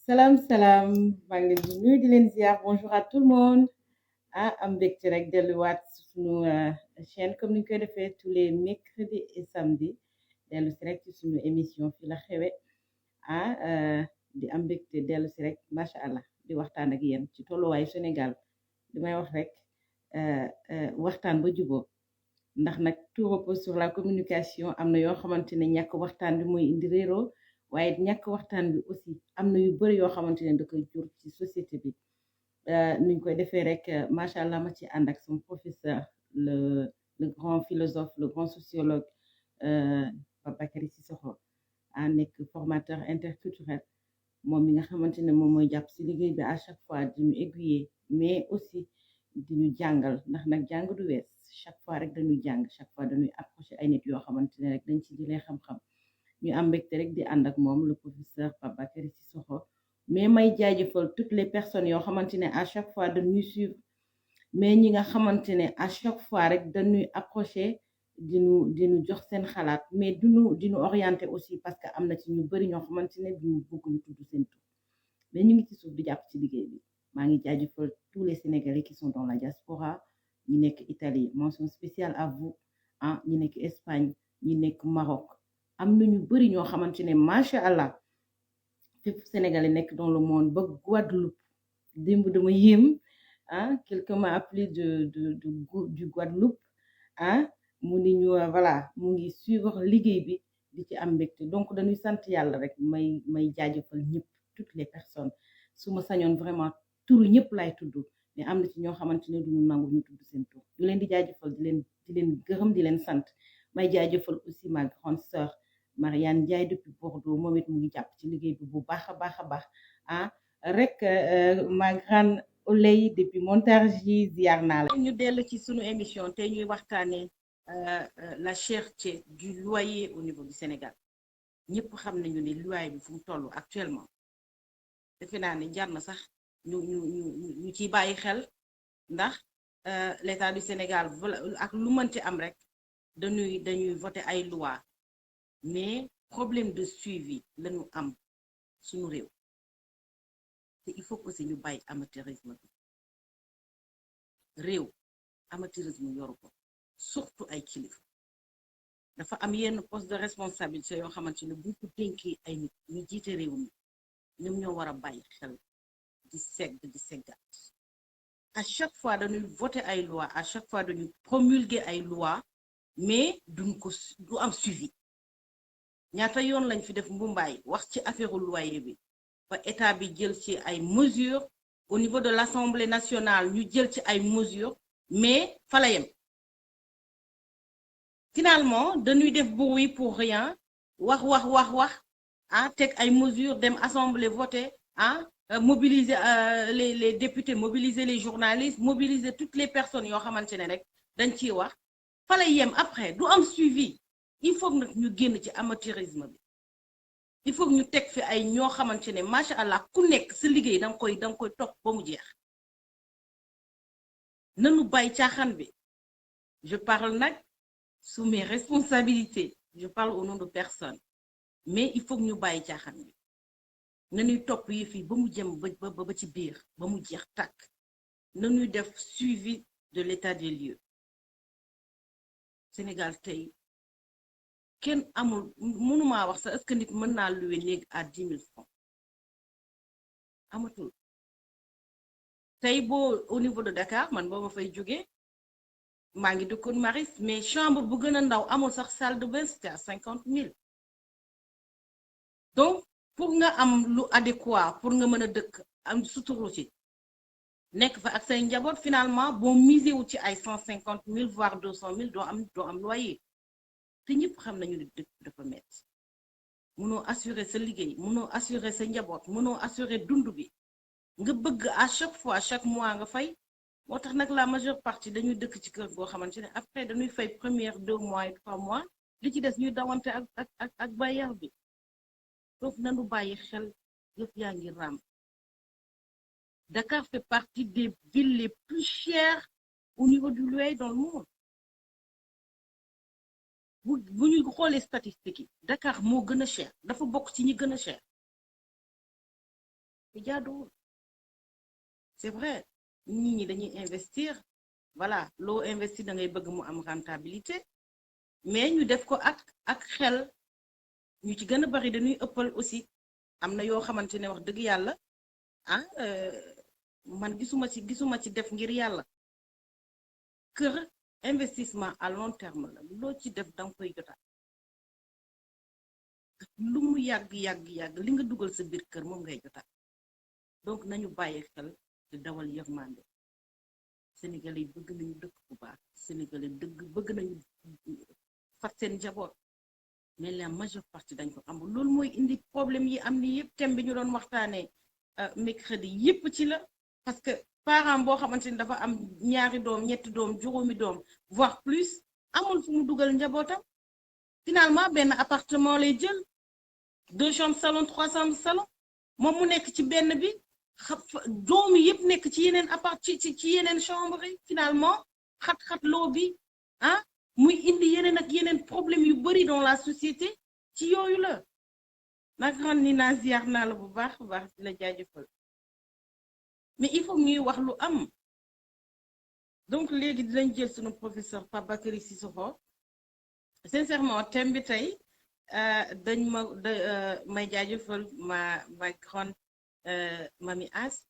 Salam salam maa ngi leen di nuyu di leen ziar bonjour à tout le monde am mbégte rek delluwaat suñu chaîne comme ni ñu koy defee tous les mercredis et samedis dellu si rek ci suñu émission fi la xewe di am mbégte dellu si rek macha allah di waxtaan ak yéen ci tolluwaayu Sénégal li may wax rek waxtaan ba juboo ndax nag tout repose sur la communication am na yoo xamante ne ñàkk waxtaan bi mooy indi réeroo waaye ñàkk waxtaan bi aussi am na yu bëri yoo xamante ne da koy jur ci société bi nuñ koy defee rek macha allah ma ci ànd ak son professeur le grand philosophe le grand sociologue Babakary Cissokho nekk formateur interculturel moom mi nga xamante ne moom mooy jàpp si liggéey bi à chaque fois di ñu aiguiller mais aussi di ñu jàngal ndax nag jàng du wees chaque fois rek dañuy jàng chaque fois dañuy approché ay nit yoo xamante ne rek dañ ci jëlee xam-xam ñu am mbégte rek di ànd ak moom le professeur Babakary Cissokho mais may jaajëfal toutes les personnes yoo xamante ne à chaque fois dañuy suivre mais ñi nga xamante ne à chaque fois rek dañuy approché di ñu jox seen xalaat mais di ñu orienté aussi parce que am na ci ñu bëri ñoo xamante ne duñu bëgg ñu tudd seen tur mais ñu ngi ci suuf di jàpp ci liggéey bi maa ngi jaajëfal tous les Sénégalais qui sont dans la diaspora ñi nekk Italie mention spéciale à vous ñi nekk Espagne ñi nekk Maroc am na ñu bëri ñoo xamante ne macha allah fépp Sénégalais nekk dans le monde ba Guadeloupe démb dama yéem quelqu'un m'a appelé du Guadeloupe mu ni ñu voilà mu ngi suivre liggéey bi di ci am mbégte donc dañuy sant yàlla rek may jaajëfal ñëpp toutes les personnes su ma sañoon vraiment turu ñëpp lay tudd mais am na ci ñoo xamante ne duñu nangu ñu tudd seen tur ñu leen di jaajëfal di leen gërëm di leen sant may jaajëfal aussi ma grande sœur Marianne Ndiaye depuis Bordeaux moom it mu ngi jàpp ci liggéey bi bu baax a baax a baax rek ma grande Oley depuis Montargis ziar naa la. ñu dellu ci sunu émission te ñuy waxtaanee la cherté du loyer au niveau du Sénégal ñëpp xam nañu ne loyer bi fu mu toll actuellement defe naa ne jar na sax ñu ciy bàyyi xel ndax l'état du Sénégal ak lu mënti am rek dañuy voter ay loi mais problème de suivi lañu am suñu réew te il faut aussi ñu bàyyi amateurisme bi réew amateurisme yoru ko surtout ay kilifa dafa am yenn poste de responsabilité yoo xamante ne bu ko dénkee ay nit ñu jiite réew mi ñoom ñoo war a bàyyi xel di seggaat à chaque fois dañuy voter ay loi à chaque fois dañuy promulguer ay loi mais du am suivi ñaata yoon lañ fi def mbumbaay wax ci affaire loyer bi ba état bi jël ci ay mesures au niveau de l'Assemblée nationale ñu jël ci ay mesures mais fa la yem finalement dañuy def bruit pour rien wax teg ay mesures dem assemblée voter mobiliser les députés mobiliser les journalistes mobiliser toutes les personnes yoo xamante ne rek dañ ciy wax fa lay yem après du am suivi il faut nag ñu génn ci amateurisme bi il faut ñu teg fi ay ñoo xamante ne macha allah ku nekk sa liggéey danga koy topp ba mu jeex nanu bàyyi caaxaan bi je parle nag sous mes responsabilités je parle au nom de personne mais il faut ñu bàyyi caaxaan bi nañuy topp yi fii ba mu jëm ba ci biir ba mu jeex tàkk nañuy def suivi de l'état des lieux Sénégal tey kenn amul mënumaa wax sax est-ce que nit mën naa louer néeg à 10 000 francs amatul tey boo au niveau de Dakar man boo ma fay jógee maa ngi dëkkoon Maris mais chambre bu gën a ndaw amul sax salle de bain c'était à 50 000 donc pour nga am lu adéquat pour nga mën a dëkk am suturu ci nekk fa ak say njaboot finalement boo misé wu ci ay 150 000 voire 200 000 doo am loyer te ñëpp xam nañu ne dëkk dafa metti mënoo assurer sa liggéey mënoo assurer sa njaboot mënoo assurer dund bi nga bëgg à chaque fois chaque mois nga fay moo tax nag la majeure partie dañuy dëkk ci kër goo xamante ne après dañuy fay première 2 mois et 3 mois li ci des ñuy dawante ak bailleur bi donc nanu bàyyi xel yëpp yaa ngi raam Dakar fait partie des villes les plus chères au niveau du loyer dans le monde bu ñu xoolee statistiques yi Dakar moo gën a cher dafa bokk ci ñi gën a cher te jaaduwul. C'est vrai nit ñi dañuy investir voilà loo investir da ngay bëgg mu am rentabilité mais ñu def ko ak xel ñu ci gën a bari dañuy ëppal aussi am na yoo xamante ne wax dëgg yàlla ah man gisuma ci def ngir yàlla kër investissement à long terme la loo ci def danga koy jotaat lu mu yàgg li nga dugal sa biir kër moom ngay jotaat donc nañu bàyyi xel di dawal yërmande Sénégalais yi bëgg nañu dëkk bu baax Sénégalais dëgg bëgg nañu fat seen njaboot mais la majeure partie dañ ko am loolu mooy indi problème yi am ni yëpp thème bi ñu doon waxtaanee mercredi yëpp ci la parce que parent boo xamante ni dafa am ñaari doom ñetti doom juróomi doom voire plus amul fu mu dugal njabootam finalement benn appartement lay jël 2 chambres salon 3 chambres salon moom mu nekk ci benn bi doom yi yëpp nekk ci yeneen ci yeneen chambre yi finalement xat-xat loo bi ah muy indi yeneen ak yeneen problème yu bari dans la société ci yooyu la nag xam ni naa ziar naa la bu baax di la jaajëfal mais il faut ñuy wax lu am donc léegi dinañ jël sunu professeur Pape Bakary Cissokho sincèrement thème bi tey dañ may jaajëfal ma grande Mami As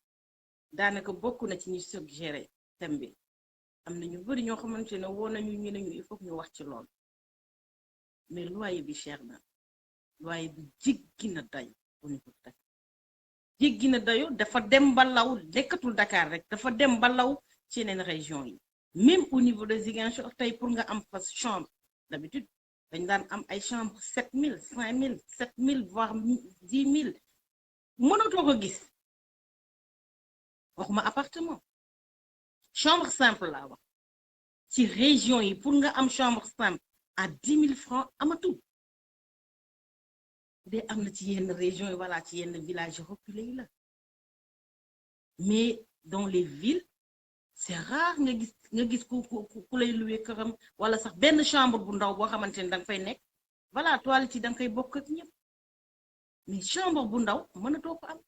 daanaka bokk na ci ñi suggéré thème bi am na ñu bari ñoo xamante ne woo nañu ñu ne ñu il faut que ñu wax ci lool mais loyer bi cher na loyer bi jéggi na dayo au niveau de Dakar jéggi na dayo dafa dem ba law nekkatul Dakar rek dafa dem ba law ci yeneen région yi même au niveau de Ziguinchor tey pour nga am fa chambre d'habitude dañ daan am ay chambre 7000 5000 7000 voire 10000 mënatoo ko gis waxuma appartement chambre simple laa wax ci région yi pour nga am chambre simple à 10 000 francs amatul de am na ci yenn région yi voilà ci yenn village reculé yi la mais dans les villes c'est rare nga gis ku lay louer këram wala sax benn chambre bu ndaw boo xamante ne danga fay nekk voilà toilette yi danga koy bokk ak ñëpp mais chambre bu ndaw mënatoo ko am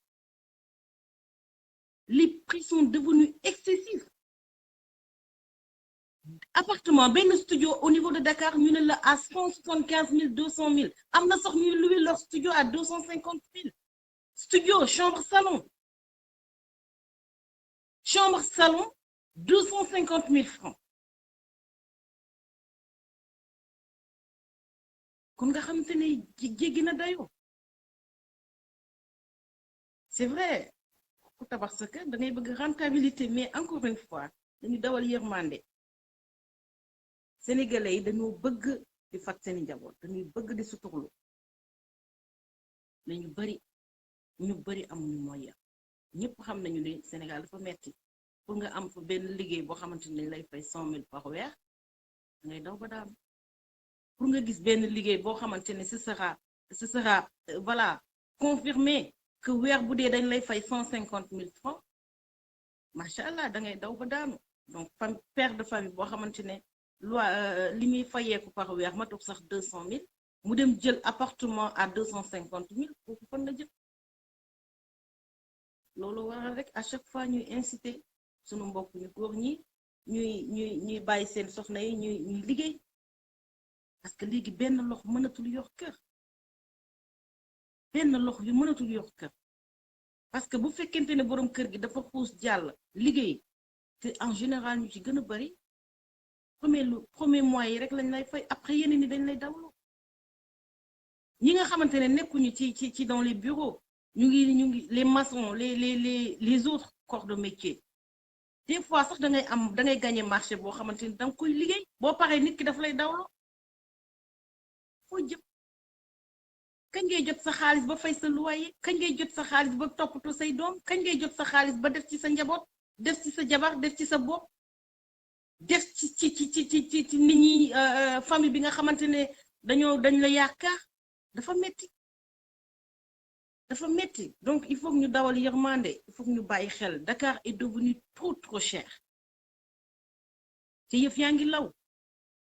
les prix sont devenus excessifs appartement benn studio au niveau de Dakar ñu ne la à 175 000 200 000 am na sax ñuy louer leur studio à 250 000 studio chambre salon 250 000 francs kon nga xamante ne jéggi na dayoo c'est vrai ku tabax sa kër da ngay bëgg rentabilité mais encore une fois dañu dawal yërmande Sénégalais yi dañoo bëgg di fat seeni njaboot dañuy bëgg di suturlu mais ñu bari amuñu moyen ñëpp xam nañu ne Sénégal dafa metti pour nga am fa benn liggéey boo xamante ni dañ lay fay 100 000 par weer ngay daw ba daam pour nga gis benn liggéey boo xamante ne ce sera voilà confirmé que weer bu dee dañ lay fay 150 000 francs macha allah da ngay daw ba daanu donc père de famille boo xamante ne li muy fayeeku par weer ma toog sax 200 000 mu dem jël appartement à 250 000 kooku fan la jëm loolu waral rek à chaque fois ñuy inciter sunu mbokk ñu góor ñi ñuy bàyyi seen soxna yi ñuy liggéey parce que léegi benn loxo mënatul yor kër parce que bu fekkente ne borom kër gi dafa xuus jàll liggéey te en général ñu ci gën a bari premier mois yi rek lañ lay fay après yeneen ni dañ lay dawloo ñi nga xamante ne nekkuñu ci dans les bureaux ñu ngi les maçons les autres corps de métier des fois sax da ngay gagner marché boo xamante ni danga koy liggéey boo paree nit ki daf lay dawloo foo jëm kañ ngay jot sa xaalis ba fay sa loyer kañ ngay jot sa xaalis ba toppatoo say doom kañ ngay jot sa xaalis ba def ci sa njaboot def ci sa jabar def ci sa bopp def ci nit ñi famille bi nga xamante ne dañ la yaakaar dafa metti donc il faut que ñu dawal yërmande il faut que ñu bàyyi xel Dakar est devenu trop cher te yëf yaa ngi law.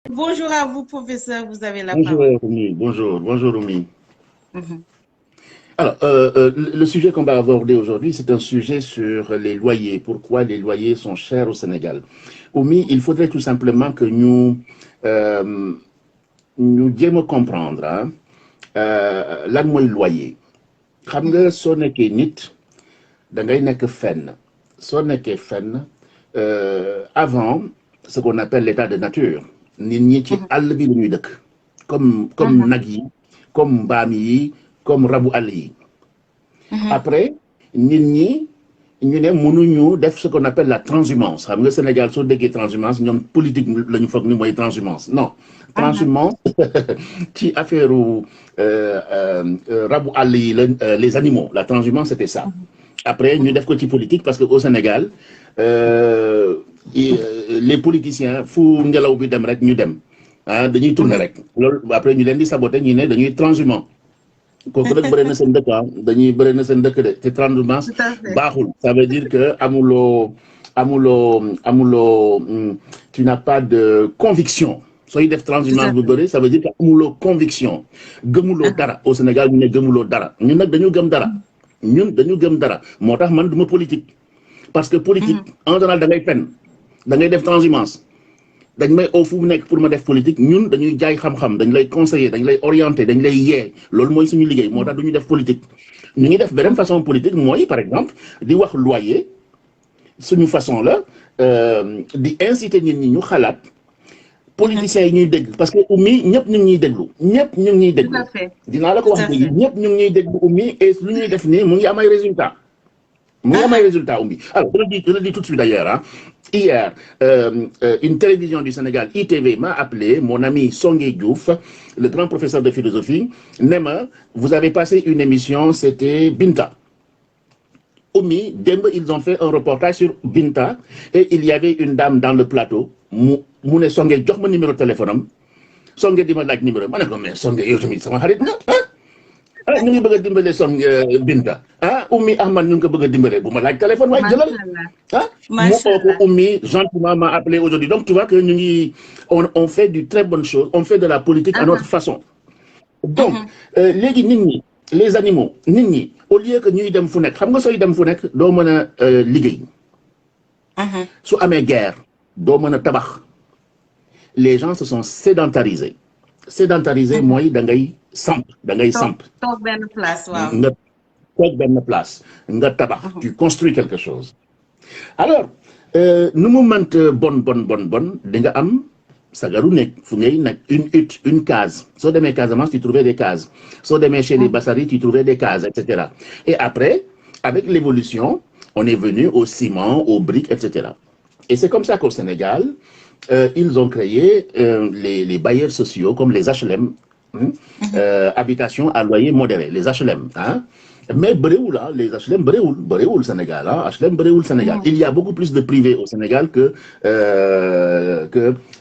Bonjour à vous professeur, vous avez la parole. Bonjour Oumi. Alors, le sujet qu'on va aborder aujourd'hui, c'est un sujet sur les loyers. Pourquoi les loyers sont chers au Sénégal? Oumi, il faudrait tout simplement que nous jéem a comprendre lan mooy loyer. Xam nga soo nekkee nit da ngay nekk fenn soo nekkee fenn avant ce qu'on appelle l'état de nature nit ñi ci àll bi la ñuy dëkk comme nag yi comme mbaam yi comme rabu àll yi. Après nit ñi ñu ne mënuñu def ce qu'on appelle la transhumance xam nga Sénégal soo déggee transhumance ñoom politique la ñu foog ni mooy transhumance non transhumance ci affaire rabu àll yi les animaux la transhumance c'était ça. Après ñu def ko ci politique parce que au Sénégal les politiciens fu ngelaw bi dem rek ñu dem ah dañuy tourner rek loolu après ñu leen di saboter ñu ne dañuy transhumant kooku nag bëri na seen dëkk dañuy bëri na seen dëkk de te transhumance baaxul ça veut dire que amuloo tu n'as pas de conviction sooy def transhumance bu bëri ça veut dire que amuloo conviction gëmuloo dara au Sénégal ñu ne gëmuloo dara ñun nag dañu gëm dara ñun dañu gëm dara moo tax man duma politique parce que politique en général da ngay fen da ngay def transhumance dañ may oo fu mu nekk pour ma def politique ñun dañuy jaay xam-xam dañ lay conseiller dañ lay orienter dañ lay yee loolu mooy suñu liggéey moo tax duñu def politique ñu ngi def beneen façon politique mooy par exemple di wax loyer suñu façon la di inciter nit ñi ñu xalaat politiciens yi ñuy dégg parce que Oumy ñëpp ñu ngi ñuy déglu ñëpp ñu ngi ñuy déglu dinaa la ko wax léegi ñëpp ñu ngi ñuy déglu Oumy et lu ñuy def nii mu ngi am ay résultats mu ngi am ay résultats Oumy alors je le dis tout de suite d'ailleurs hein. Hier, une télévision du Sénégal, ITV, m'a appelé, mon ami Songué Diouf, le grand professeur de philosophie. Nema, vous avez passé une émission, c'était Binta. Oumi, Dembe, ils ont fait un reportage sur Binta et il y avait une dame dans le plateau. Moune Songué, jox mon numéro de téléphone. Songué dit ma laaj numéro. Ma ne ko mais Songué yow tamit sama xarit nga ah ñu ngi bëgg a dimbale Binta ah Oumy Ahmad ñu ngi ko bëgg a dimbale bu ma laaj téléphone waaye jëlal ah mu oo ko Oumy gentiment m'a appelé aujourd'hui donc tu vois que ñu ngi on fait du très bonne chose on fait de la politique à notre façon donc léegi nit ñi les animaux nit ñi au lieu que ñuy dem fu nekk xam nga sooy dem fu nekk doo mën a liggéey su amee guerre doo mën a tabax les gens se sont sédentarisés mooy da ngay samp toog benn place waaw nga toog benn place nga tabax tu construis quelque chose alors nu mu mënta bon di nga am sagaru nekk fu ngay nag une hutte une case soo demee Casamance tu trouvais des cases soo demee chez les Bassari tu trouvais des cases etc et après avec l'évolution on est venu au ciment aux briques etc et c'est comme ça qu'au Sénégal ils ont créé les bailleurs sociaux comme les HLM habitation à loyer modéré les HLM hein mais bëriwul les HLM bëriwul Sénégal HLM bëriwul Sénégal il y a beaucoup plus de privés au Sénégal que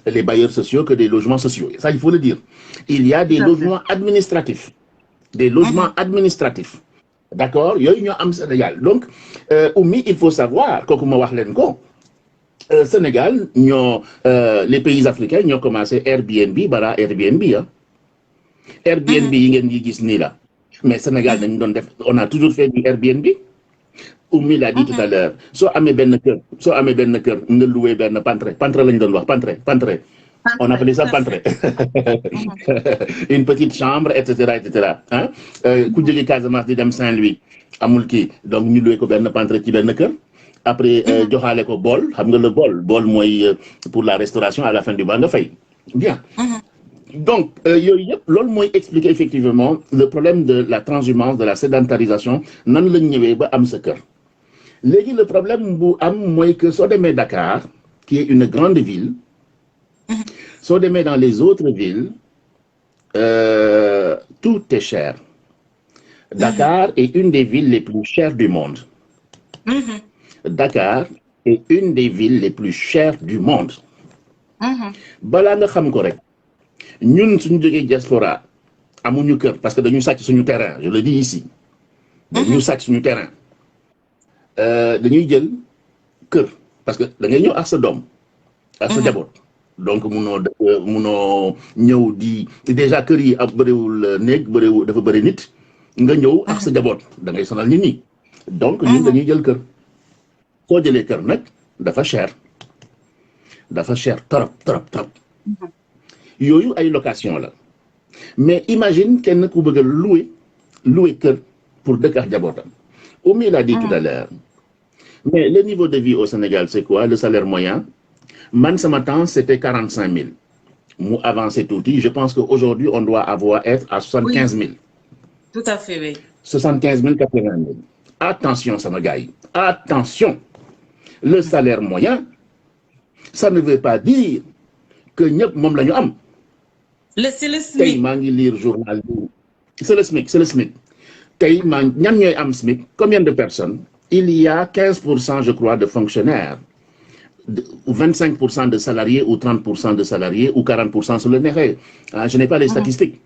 les bailleurs sociaux que des logements sociaux ça il faut le dire il y a des logements administratifs d'accord yooyu ñoo am Sénégal donc Oumy il faut savoir kooku ma wax leen ko Sénégal les pays africains ñoo commencé Airbnb bara Airbnb Airbnb yi ngeen di gis nii la mais Sénégal dañu doon def on a toujours fait du Airbnb Oumy l'a dit tout à l'heure soo amee benn kër nga loué benn pantre lañu doon wax pantre on appelait ça pantre une petite chambre et cetera hein ku jóge Casamance di dem Saint-Louis amul kii donc ñu loué ko benn pantre ci benn kër après joxaale ko bool xam nga le bool mooy pour la restauration à la fin du mois nga fay bien donc yooyu yëpp loolu mooy expliquer effectivement le problème de la transhumance de la sédentarisation nan lañ ñëwee ba am sa kër léegi le problème bu am mooy que soo demee Dakar qui est une grande ville soo demee dans les autres villes tout est cher Dakar est une des villes les plus chères du monde Dakar est une des villes les plus chères du monde balaa nga xam ko rek ñun suñu jógee diaspora amuñu kër parce que dañu sàcc suñu terrain je le dis ici dañu sàcc suñu terrain dañuy jël kër parce que da ngay ñëw ak sa doom ak sa jaboot donc munoo ñëw di déjà kër yi ab bëriwul néeg dafa bëri nit nga ñëw ak sa jaboot da ngay sonal nit ñi donc ñun dañuy jël kër soo jëlee kër nag dafa cher trop yooyu ay location la mais imagine kenn ku bëgg a louer kër pour dëkk ak jabootam Oumy l'a dit tout à l'heure mais le niveau de vie au Sénégal c'est quoi le salaire moyen man sama temps c'était 45 000 mu avancé tuuti je pense qu'aujourd'hui on doit être à 75 000 tout à fait oui 75 000 80 000 attention sama gars yi attention le salaire moyen ça ne veut pas dire que ñëpp moom la ñu am c'est le tey SMIC maa ngi lire journal bi c'est le SMIC tey ñan ñooy am SMIC combien de personnes il y a 15% je crois de fonctionnaires 25% de salariés ou 30% de salariés ou 40% sur le neexee je n'ai pas les statistiques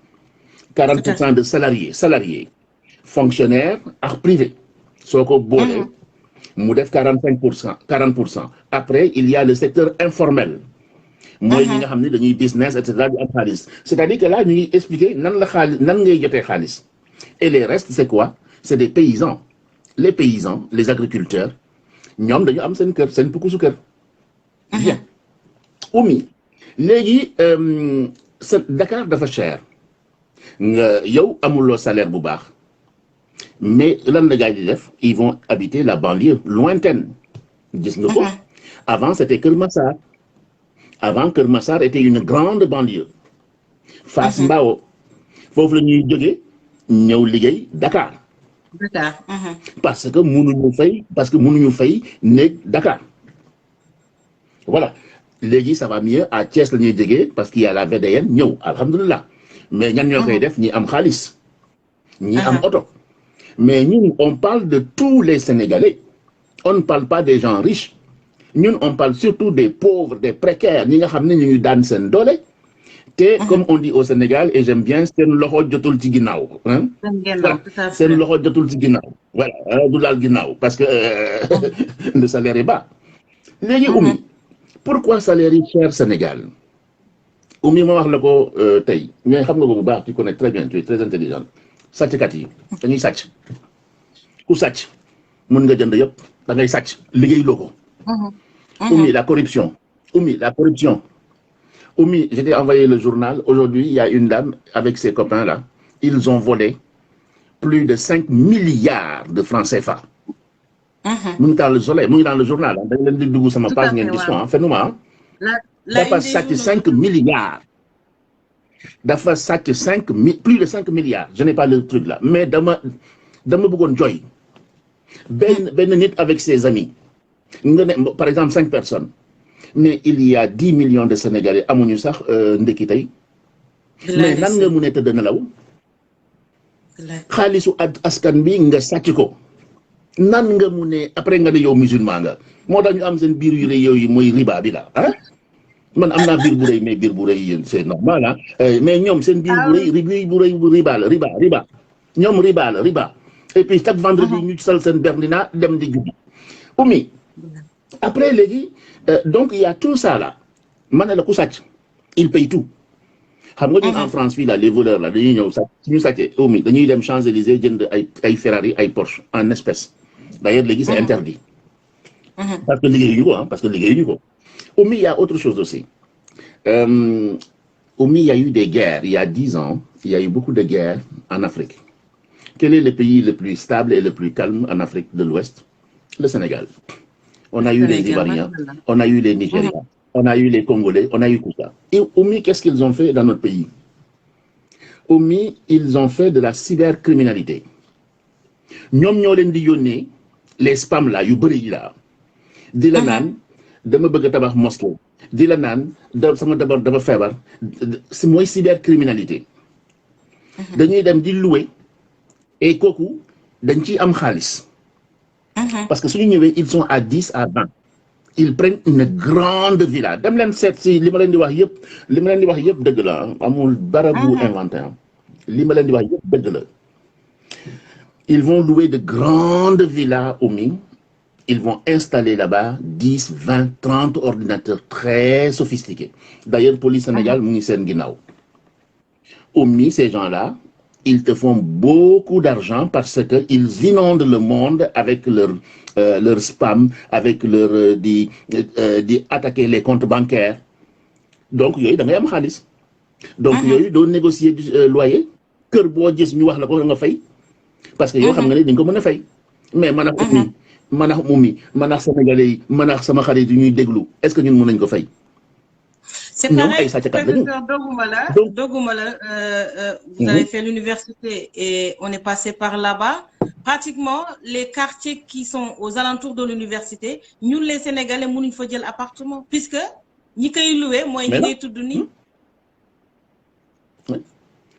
40% de salariés fonctionnaires ak privé soo ko boolee mu def 40%. Après, il y a le secteur informel. Moi, ñi nga xam ne dañuy business, etc. di am xaalis. C'est-à-dire que là, ñu ngi expliquer nan ngay jotee xaalis. Et les restes, c'est quoi? C'est des paysans. Les paysans, les agriculteurs, ñoom dañu am seen kër, seen pukusu kër. Bien. Oumy, léegi Dakar dafa cher. Nga yow amuloo salaire bu baax. Mais lan la gars di def ils vont habiter la banlieue lointaine gis nga ko avant c'était Keur Massar avant Keur Massar était une grande banlieue Fass Mbao foofu la ñuy jógee ñëw liggéey Dakar parce que mënuñu fay néeg Dakar voilà léegi ça va mieux à Thiès la ñuy jógee parce qu'il y a la VDN ñëw alhamdulilah mais ñan ñoo koy def ñi am xaalis ñi am oto mais nous, on parle de tous les Sénégalais. On ne parle pas des gens riches. Nous, on parle surtout des pauvres, des précaires. Nous avons dans sen dole. Comme on dit au Sénégal, et j'aime bien, c'est l'ojo jotul ci ginaaw. C'est l'ojo jotul ci ginaaw. Voilà, doulal ginaaw. Parce que le salaire est bas. Légui Oumy, pourquoi le salaire est cher au Sénégal? Oumy, moi, je le tay. Mais tu connais très bien, tu es très intelligent. Sàcckat yi dañuy sàcc ku sàcc mën nga jënd yëpp da ngay sàcc liggéey loo ko. Oumy la corruption Oumy je t'ai envoyé le journal aujourd'hui il y a une dame avec ses copains là ils ont volé plus de 5 milliards de francs CFA. mu ngi dans le soleil mu ngi dans le journal dañ leen di dugg sama page ngeen gis ko phénomène dafa sàcc 5 milliards. Dafa sàcc plus de 5 milliards je n'ai pas le truc là mais dama bëggoon joy ben nit avec ses amis par exemple 5 personnes mais il y a 10 millions de Sénégalais amuñu sax ndekki tey mais nan nga mu ne tëdd nelaw xaalisu askan bi nga sàcc ko nan nga mu ne après nga ne yow musulman nga moo tax ñu am seen biir yu rëy yooyu mooy riba bi la man am naa biir bu rëy mais biir bu rëy c'est normal mais ñoom seen biir bu rëy riba la riba ñoom riba la riba et puis chaque vendredi ñu sal seen berlina dem di jubbi Oumy après léegi donc il y a tout ça là ma ne la ku sàcc il paye tout xam nga ñun en France fii là les voleurs là dañuy ñëw sàcc suñu sàccee Oumy dañuy dem Champs-Élysées jënd ay Ferrari ay Porsche en espèces d'ailleurs léegi c'est interdit parce que liggéeyuñu ko Oumy, il y a autre chose aussi. Oumy, il y a eu des guerres. Il y a 10 ans, il y a eu beaucoup de guerres en Afrique. Quel est le pays le plus stable et le plus calme en Afrique de l'Ouest? Le Sénégal. On a eu les Ivoiriens, on a eu les Nigériens, on a eu les Congolais, on a eu tout ça. Et Oumy, qu'est-ce qu'ils ont fait dans notre pays? Oumy, ils ont fait de la cybercriminalité. Ñom ñoo leen di yónnee les spams là yu bëri yi là di la naan dama bëgg a tabax mosquée di la naan sama d'abord dafa feebar si mooy cybercriminalité dañuy dem di louer et kooku dañ ciy am xaalis parce que suñu ñëwee ils sont à 10 à 20 ils prennent une grande villa dem leen seet si li ma leen di wax yëpp dëgg la amul dara bu inventé li ma leen di wax yëpp dëgg la ils vont louer de grandes villas Oumy. Ils vont installer là-bas 10, 20, 30 ordinateurs très sophistiqués. D'ailleurs, police Sénégal, Oumy, ces gens-là, ils te font beaucoup d'argent parce qu'ils inondent le monde avec leur spam, avec leur attaquer les comptes bancaires. Donc, il y a des xaalis. Donc, il y a eu négocier du loyer. Kër boo gis ñu wax la ko nga fay. Parce que yow xam nga ne dañ ko mën a fay. Mais man ak Oumy, man ak Oumy, man ak Sénégalais yi, man ak sama xarit yi ñuy déglu, est-ce que ñun mën nañ ko fay? C'est pareil, professeur Dogumala, vous avez fait l'université et on est passé par là-bas. Pratiquement, les quartiers qui sont aux alentours de l'université, nous les Sénégalais, nous il faut dire l'appartement, puisque nous koy loué, moi ñi ngay tudd ni.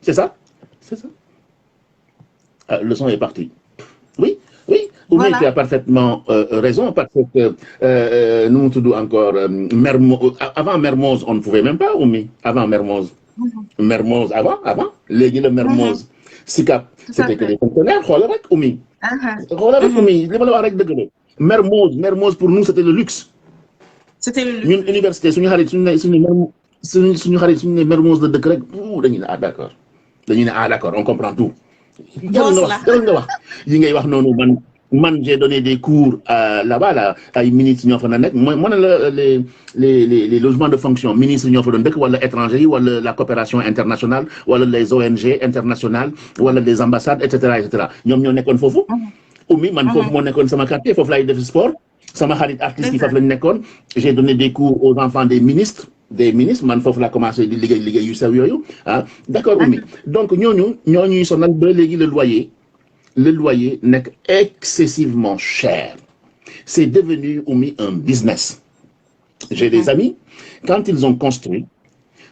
C'est ça, c'est ça. Ah, le son est parti. Oui, oui. Oumy, voilà. Tu as parfaitement raison parce que nous tout encore avant Mermoz, on ne pouvait même pas Oumy. Avant Mermoz, Mermoz avant, les le Mermoz, Sicap, c'était que les fonctionnaires. Xoolal rek Oumy. Xoolal rek Oumy, li ma la wax rek dëgg la. Mermoz pour nous c'était le luxe. C'était le luxe. Ñun université suñu xarit suñu xarit suñu Mermoz la dëkk rek dañuy ne ah d'accord. Dañuy ne ah d'accord, on comprend tout. Jarul nga wax yi ngay wax noonu man j'ai donné des cours là-bas là ay ministres ñoo fa na nekk mooy les logements de fonction ministres ñoo fa doon dëkk wala étrangers yi wala la coopération internationale wala les ONG internationales wala les ambassades et cetera ñoom ñoo nekkoon foofu. Oumy man foofu moo nekkoon sama quartier foofu laay def sport sama xarit artistes yi foofu lañu nekkoon. J'ai donné des cours aux enfants des ministres man foofu laa commencé di liggéey yu sew yooyu d'accord Oumy donc ñooñuy sonal ba léegi le loyer n'est excessivement cher. C'est devenu Oumy un business. J'ai des amis, quand ils ont construit,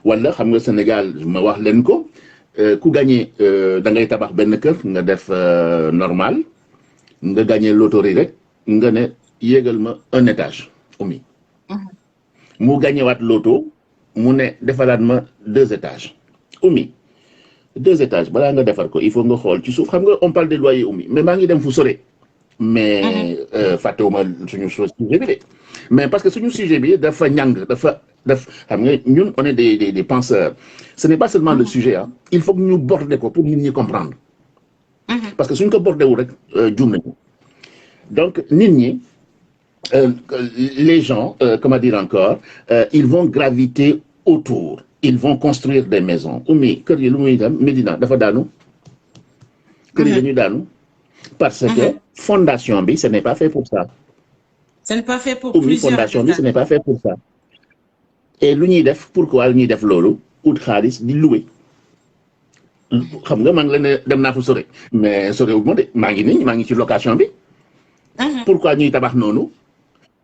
wala xam nga Sénégal ma wax leen ko ku gagné da ngay tabax benn kër nga def normal nga gagné loterie rek nga ne yéegal ma un étage Oumy. Mu gagné waat loto mu ne defalaat ma 2 étages Oumy. 2 étages balaa nga defar ko il faut nga xool ci suuf xam nga on parle des loyers Oumy mais maa ngi dem fu sore mais fàttewuma suñu sujet bi de mais parce que suñu sujet bi dafa ñàng dafa xam nga ñun on est des penseurs ce n'est pas seulement le sujet il faut que ñu border ko pour nit ñi comprendre parce que suñ ko bordé wu rek juum nañu donc nit ñi les gens comment dire encore ils vont graviter autour. Ils vont construire des maisons. Oumy, kër yi lu muy dem Médina dafa daanu. Kër yi dañuy daanu. Parce que fondation bi, ce n'est pas fait pour ça. Ce n'est pas fait pour Oumy, plusieurs fondation bi, ce n'est pas fait pour ça. Et lu ñuy def, pourquoi lu ñuy def loolu? Ut xaalis di louer. Xam nga maa ngi leen dem naa fu sore mais sore wu ma de maa ngi ci location bi. Pourquoi ñuy tabax noonu?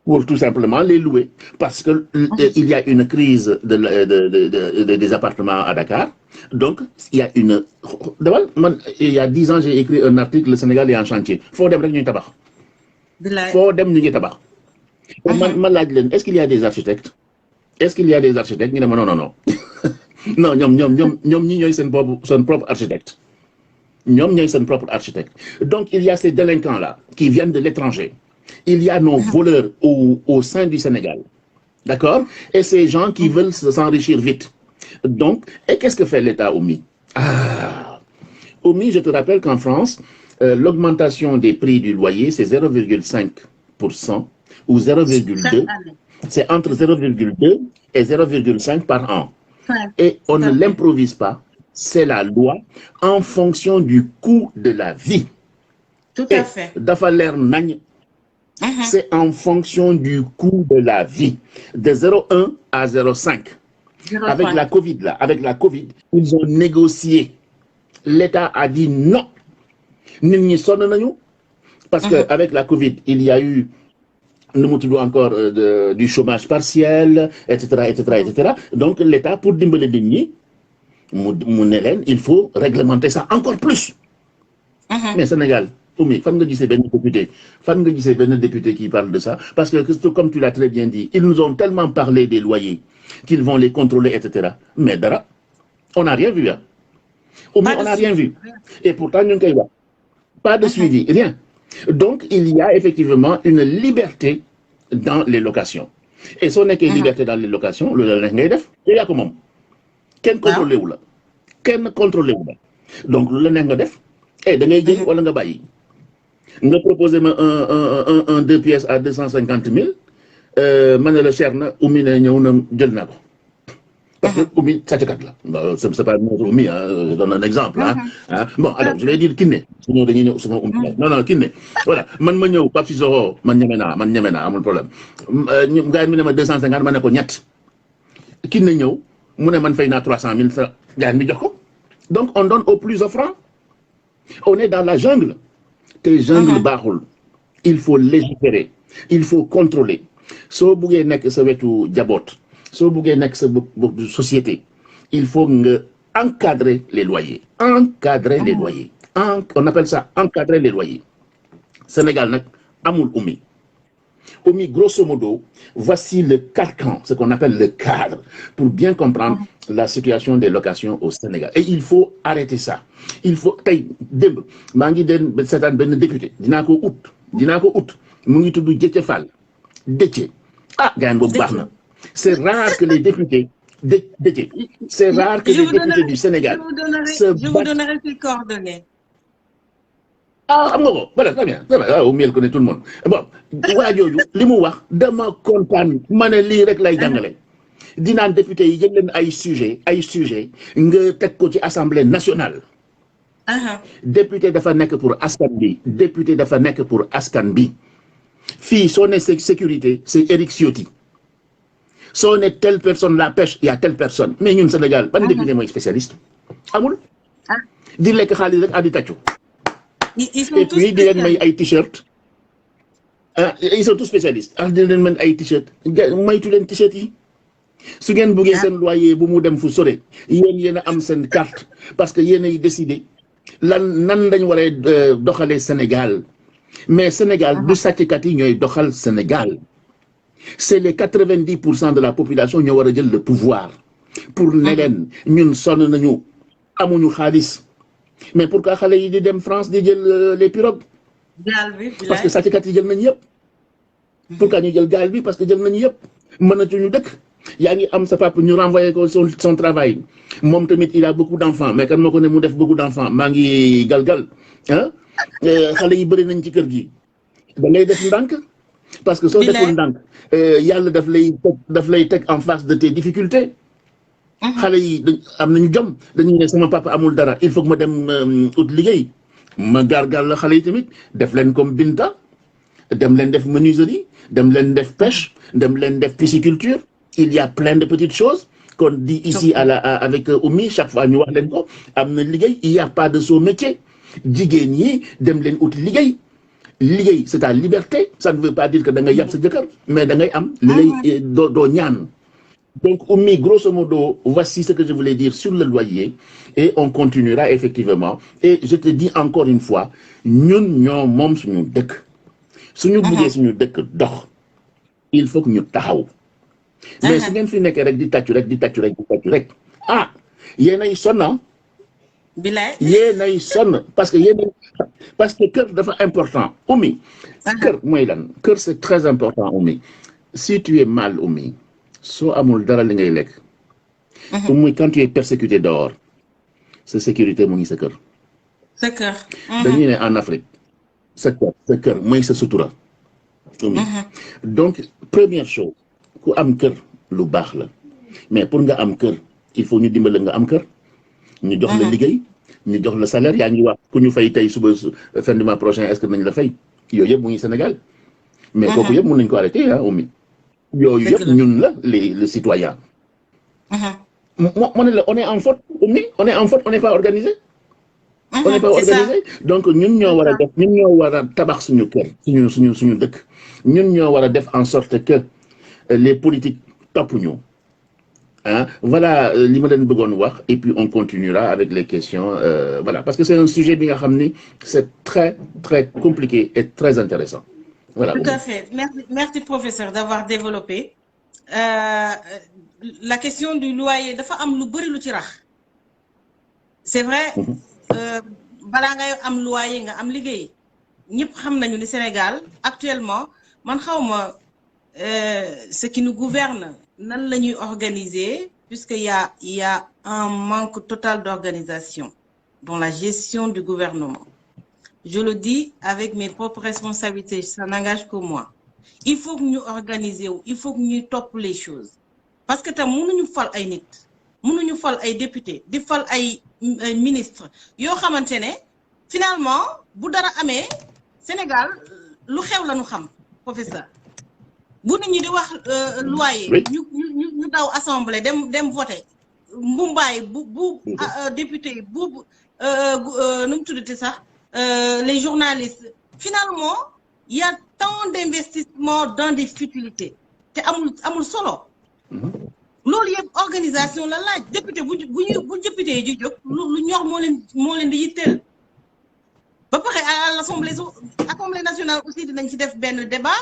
Pour tout simplement les louer. Parce que il y a une crise des appartements à Dakar. Donc, il y a il y a 10 ans, j'ai écrit un article, le Sénégal est en chantier. Faut dem rek ñuy tabax. Faut dem ñu ngi tabax. Man laaj leen, est-ce qu'il y a des architectes? Est-ce qu'il y a des architectes? Ñu ne ma non. Non, ñoom ñi ñooy seen propre architecte. Ñoom ñooy seen propre architecte. Donc, il y a ces délinquants-là qui viennent de l'étranger. Il y a nos voleurs au sein du Sénégal. D'accord? Et ces gens qui veulent s'enrichir vite. Donc, et qu'est-ce que fait l'État, Oumy? Oumy, je te rappelle qu'en France, l'augmentation des prix du loyer, c'est 0,5% ou 0,2%. C'est entre 0,2 et 0,5 par an. Et on ne l'improvise pas. C'est la loi en fonction du coût de la vie. Tout à fait. Dafa leer nañ. C'est en fonction du coût de la vie, de 0,1 à 0,5. Avec la Covid, ils ont négocié. L'État a dit non. Nit ñi sonn nañu parce que avec la Covid, il y a eu encore du chômage partiel, etc. Donc l'État, pour dimbali nit ñi, mu ne leen, il faut réglementer ça encore plus. Mais Sénégal, Oumy, fan nga gisee benn député qui parle de ça parce que comme tu l'as très bien dit, ils nous ont tellement parlé des loyers qu'ils vont les contrôler, etc. Mais dara, on n'a rien vu. Oumy, on n'a rien vu. Et pourtant, ñu ngi koy wax. Pas de suivi, rien. Donc, il y a effectivement une liberté dans les locations. Et si on n'est qu'une liberté dans les locations, le neex ngay def, yaa ko moom. Kenn contrôlé wu la. donc lu la neex nga def da ngay jël wala nga bàyyi nga proposé ma un 2 pièces à 250 000 ma ne la cher na Oumy ne ñëw na jël naa ko parce que Oumy sàcckat la c'est pas notre Oumy je donne un exemple bon alors je vais dire Kiné su ñëw dañuy ñëw sama Oumy non Kiné voilà man ma ñëw Pape Cissokho man ñeme naa amul problème gars yi mi ne ma 250 ma ne ko ñett Kiné ñëw mu ne man fay naa 300 000 sa gars yi mi jox ko donc on donne au plus offrant on est dans la jungle te jungle baaxul il faut légiférer il faut contrôler soo buggee nekk sa wetu jaboot soo buggee nekk sa société il faut nga encadrer les loyers les loyers on appelle ça encadrer les loyers Sénégal nag amul Oumy grosso modo voici le carcan, ce qu'on appelle le cadre pour bien comprendre la situation des locations au Sénégal et il faut arrêter ça il faut tey démb maa ngi den seetaan benn député dinaa ko ut mu ngi tudd Déthié Fall Déthié gaañ boobu baax na c'est rare que les députés Déthié c'est rare que les députés du Sénégal je vous donnerai ses coordonnées. xam nga ko voilà très bien Oumy connaît tout le monde bon waa jooju li mu wax dama kontaan ma ne lii rek lay jàngale dinaan député yi jël leen ay sujet nga teg ko ci assemblée nationale député dafa nekk pour askan bi fii soo ne sécurité c'est Éric Ciotti soo ne telle personne la pêche il y a telle personne mais ñun Sénégal ban député mooy spécialiste amul di lekk xaalis rek di tàccu ils sont et tous puis di leen may ay t-shirt ils sont tous spécialistes di leen mën ay t-shirt maytu leen t-shirt yi su ngeen buggee seen loyer bu mu dem fu sore yéen a am seen carte parce que yéen ay décider nan lañ waree doxalee Sénégal mais Sénégal du sàcckat yi ñooy doxal Sénégal c'est les 90% de la population ñoo war a jël le pouvoir pour ne leen ñun sonn nañu amuñu xaalis mais pourquoi xale yi di dem France di jël les pirogues parce que sàcckat yi jël nañu yëpp pourquoi ñu jël gaal bi parce que jël nañu yëpp mënatuñu dëkk yaa ngi am sa papa ñu renvoyé ko son travail moom tamit il a beaucoup d'enfants mais kan moo ko ne mu def beaucoup d'enfants maa ngi galgal xale yi bëri nañ ci kër gi da ngay def ndànk parce que soo deful ndànk yàlla daf lay teg en face de tes difficultés xale yi am nañu jom dañuy ne sama papa amul dara il faut que ma dem ut liggéey ma gargal la xale yi tamit def leen comme Binta dem leen def menuiserie dem leen def pêche dem leen def pisciculture il y a plein de petites choses qu'on dit ici avec Oumy chaque fois ñu wax leen ko am na liggéey il y a pas de sot métier jigéen ñi dem leen ut liggéey c'est ta liberté ça ne veut pas dire que da ngay yàpp sa jëkkër mais da ngay am li lay doo ñaan donc Oumy grosso modo voici ce que je voulais dire sur le loyer et on continuera effectivement et je te dis encore une fois ñun ñoo moom suñu dëkk suñu buggee suñu dëkk dox il faut que ñu taxaw mais su ngeen fi nekkee rek di tàccu rek yéenay sonn yéenay sonn parce que kër dafa important Oumy kër mooy lan kër c'est très important Oumy si tu es mal Oumy soo amul dara li ngay lekk Oumy quand tu es persécuté dehors sa sécurité mu ngi sa kër dañuy ne en Afrique sa kër mooy sa sutura Oumy donc première chose ku am kër lu baax la mais pour nga am kër il faut ñu dimbale nga am kër ñu jox la liggéey ñu jox la salaire yaa ngi wax ku ñu fay tey suba fin du mois prochain est-ce que nañ la fay yooyu yëpp mu ngi Sénégal mais kooku yëpp mën nañ ko arrêter Oumy yooyu yëpp ñun la les citoyens moo ne la on est en faute Oumy on est en faute on n'est pas organisé donc ñun ñoo war a tabax suñu kër suñu dëkk ñun ñoo war a def en sorte que les politiques topp ñu voilà li ma leen bëggoon wax et puis on continuera avec les questions voilà parce que c'est un sujet bi nga xam ni c'est très très compliqué et très intéressant voilà. Tout à fait merci professeur d'avoir développé la question du loyer dafa am lu bari lu ci rax c'est vrai balaa ngay am loyer nga am liggéey ñëpp xam nañu ni Sénégal actuellement man xawma ce qui nous gouverne nan la ñuy organiser puisque il y a un manque total d'organisation dans la gestion du gouvernement. Je le dis avec mes propres responsabilités, ça n'engage que moi. Il faut que nous organisions, il faut que nous topions les choses. Parce que nous nous fal ay nit, nous fal ay députés, di fal ay ministres. Yo xamantene finalement bu dara amé Sénégal lu xew la ñu xam professeur. Bu nit ñi di wax loyer ñu daw assemblée dem voter. Mumbai bu député bu nu mu tuddati sax les journalistes finalement il y a tant d'investissements dans des futilités te amul solo loolu yëpp organisation la laaj député bu député yi di jóg lu ñor moo leen di yitteel ba pare à l'Assemblée nationale aussi dinañ ci def benn débat.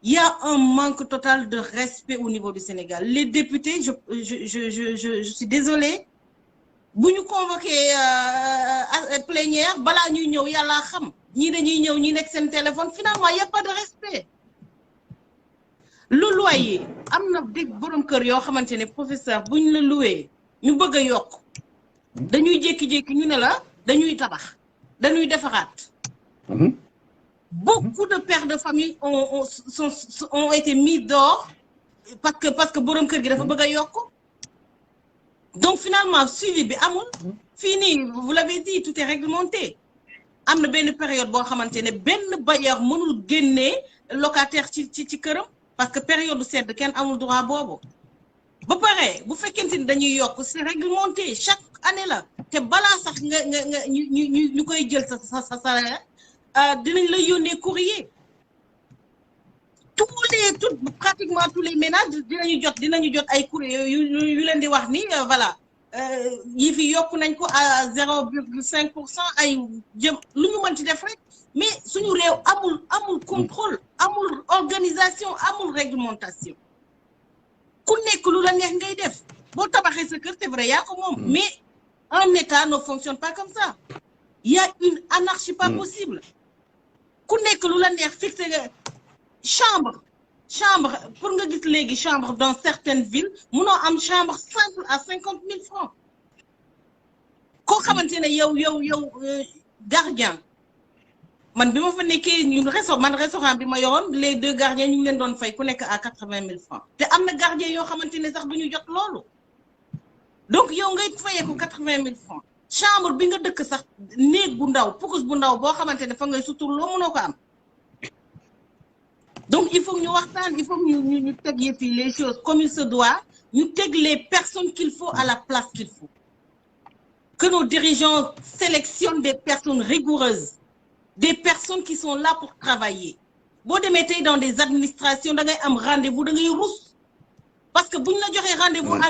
Il y a un manque total de respect au niveau du Sénégal. Les députés, je suis désolée, si nous convoquons plénière, nous avons un téléphone, finalement, il n'y a pas de respect. Le loyer, il y a des gens qui sont professeurs, si nous le louons, nous voulons le yok. Nous voulons beaucoup de pères de famille ont été mis dehors parce que borom kër gi dafa bëgg a yokk. Donc finalement suivi bi amul fini vous l'avez dit tout est réglementé am na benn période boo xamante ne benn bailleur mënul génnee locataire ci këram parce que période du sedd kenn amul droit boobu ba pare bu fekkente ni dañuy yokk c'est réglementé chaque année la te balaa sax nga ñu koy jël sa salaire dinañ la yónnee courrier pratiquement tous les ménages dinañu jot ay courrier yu leen di wax ni voilà yi fi yokku nañ ko à 0,5% ay jëm lu ñu mën ci def rek mais suñu réew amul contrôle amul organisation amul réglementation ku nekk lu la neex ngay def boo tabaxee sa kër c'est vrai yaa ko moom mais un État ne fonctionne pas comme ça il y a une anarchie pas possible ku nekk lu la neex fixé chambre pour nga gis léegi chambre dans certaines villes munoo am chambre simple à 50 000 francs koo xamante ne yow gardien man bi ma fa nekkee restaurant bi ma yoroon les 2 gardiens ñu ngi leen doon fay ku nekk à 80 000 francs te am na gardien yoo xamante ne sax du ñu jot loolu donc yow ngay fayee ko 80 000 francs chambre bi nga dëkk sax néeg bu ndaw pukus bu ndaw boo xamante ne fa ngay sutur loo mënoo ko am donc il faut que ñu waxtaan il faut que ñu teg yëf yi les choses comme il se doit ñu teg les personnes qu'il faut à la place qu'il faut que nos dirigeants sélectionnent des personnes rigoureuses des personnes qui sont là pour travailler boo demee tey dans des administrations da ngay am rendez-vous da ngay rus parce que buñ la joxee rendez-vous à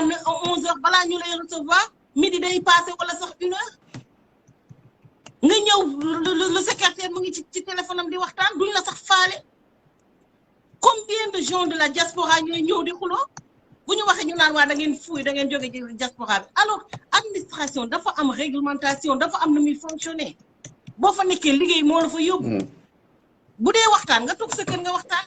11h balaa ñu lay recevoir midi day passé wala sax 1h nga ñëw le secrétaire mu ngi ci téléphone am di waxtaan duñ la sax faale combien de gens de la diaspora ñooy ñëw di xuloo bu ñu waxee ñu naan waa da ngeen fuuy da ngeen jóge ci diaspora bi alors administration dafa am réglementation dafa am na muy fonctionner boo fa nekkee liggéey moo la fa yóbbu bu dee waxtaan nga toog sa kër nga waxtaan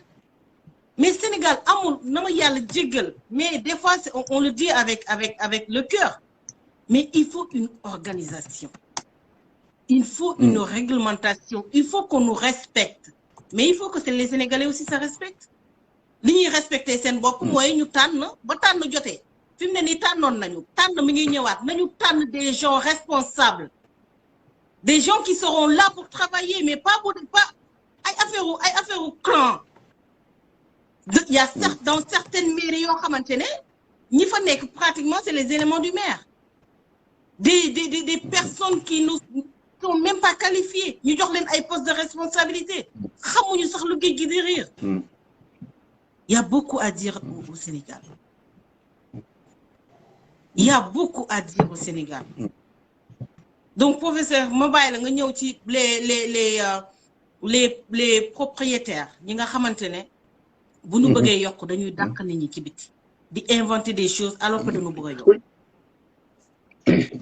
mais Sénégal amul na ma yàlla jéggal mais des fois on le dit avec le cœur mais il faut une organisation il faut une réglementation il faut qu'on nous respecte mais il faut que les Sénégalais aussi se respectent li ñuy respecter seen bopp mooy ñu tànn ba tànn jotee fi mu ne nii tànnoon nañu tànn mi ngi ñëwaat nañu tànn des gens responsables des gens qui seront là pour travailler mais pas ay affaire clan il y a dans certaines mairies yoo xamante ne ñi fa nekk pratiquement c'est les éléments du maire des personnes qui ne sont même pas qualifiées ñu jox leen ay postes de responsabilité xamuñu sax lu géej gi di riir il y a beaucoup à dire au Sénégal il y a beaucoup à dire au Sénégal donc professeur ma bàyyi la nga ñëw ci les propriétaires ñi nga xamante ne bu ñu bëggee yokk dañuy dàq nit ñi ci biti di inventer des choses alors que dañu bëgg a yokk.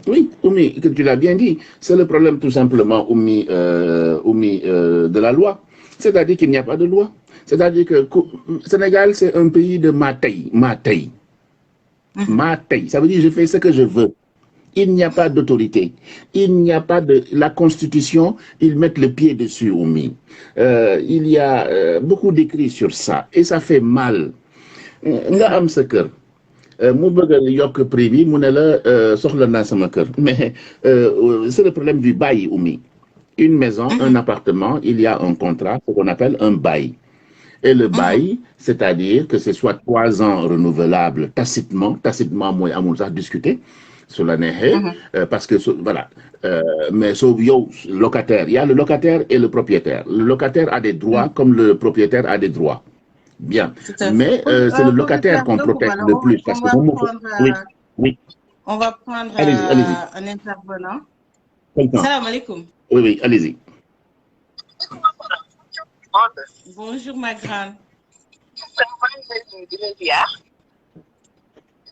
Oui, Oumi, que tu l'as bien dit, c'est le problème tout simplement, Oumi, de la loi. C'est-à-dire qu'il n'y a pas de loi. C'est-à-dire que Sénégal, c'est un pays de ma taille. Ça veut dire je fais ce que je veux. Il n'y a pas d'autorité. Il n'y a pas de... La Constitution, ils mettent le pied dessus, Oumi. Il y a beaucoup d'écrits sur ça. Et ça fait mal. Nga am sa kër. Mu bëgg a yokk prix bi mu ne la soxla naa sama kër. Mais c'est le problème du bail, Oumi. Une maison, un appartement, il y a un contrat, ce qu'on appelle un bail. Et le bail, c'est-à-dire que c'est soit 3 ans renouvelables tacitement, moi, amul sax discuter, sur la parce que, voilà, mais sauf locataire, il y a le locataire et le propriétaire. Le locataire a des droits comme le propriétaire a des droits. Bien. Mais c'est le locataire qu'on protège le plus. Parce que oui. On va prendre allez-y. Un intervenant. Salam alaikum. Oui, allez-y. Bonjour ma grande.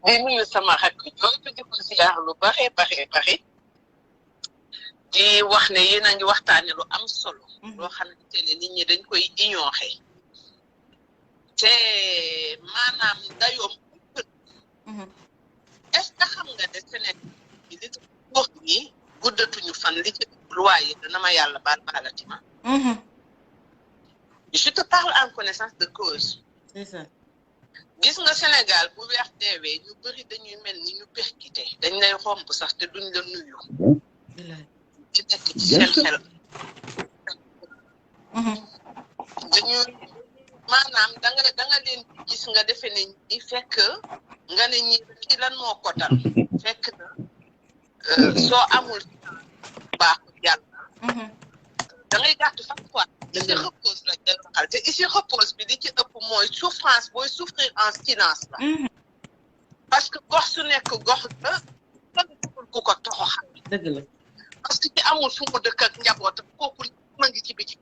di nuyu sama rakk jooju di ko ziar lu bare di wax ne yéen a ngi waxtaane lu am solo loo xamante ne nit ñi dañ koy ignorer te maanaam dayoom est-ce que xam nga ne Sénégal li ci góor ñi guddatuñu fan li ci loi yi dana ma yàlla baalatima je te parle en connaissance de cause. C'est ça. gis nga Sénégal bu weex deewee ñu bëri dañuy mel ni ñu perkité dañ lay romb sax te duñ la nuyu. di nekk ci seen xel. dañuy maanaam da nga leen gis nga defe ne ñi fekk nga ne ñi kii lan moo ko dal fekk na soo amul baaxul yàlla. da ngay gàtt fan quoi. ici repose la jël waxal te ici repose bi li ci ëpp mooy souffrance booy souffrir en silence la. parce que gox su nekk gox la kenn ku ko toroxal. dëgg la. parce que ci amul fu mu dëkk ak njabootam kooku ma ngi ci biti.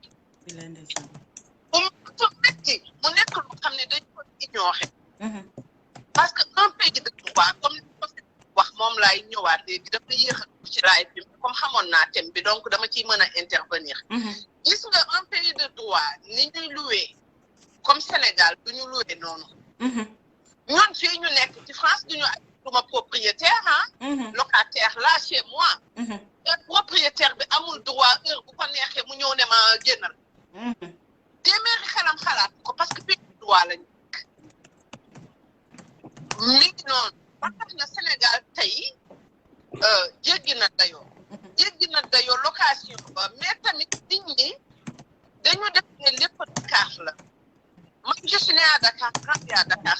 mu nekk loo xam ne dañ ko ignorer. parce que un pays de droit comme ni ko wax moom laay ñëwaat léegi dafa yéex ci live bi comme xamoon naa thème bi donc dama ciy mën a intervenir. gis nga un pays de droit ni ñuy loué comme Sénégal du ñu loué noonu. ñun fii ñu nekk ci France du ñu ay duma propriétaire locataire là chez moi. te propriétaire bi amul droit heure bu ko neexee mu ñëw ne ma génnal. téeméeri xelam xalaat ko parce que pays de droit lañu nekk. mi ngi noonu ba tax na Sénégal tey jéggi na dayoo location ba mais tamit nit ñi dañu def ne lépp Dakar la man je suis né à Dakar grandi à Dakar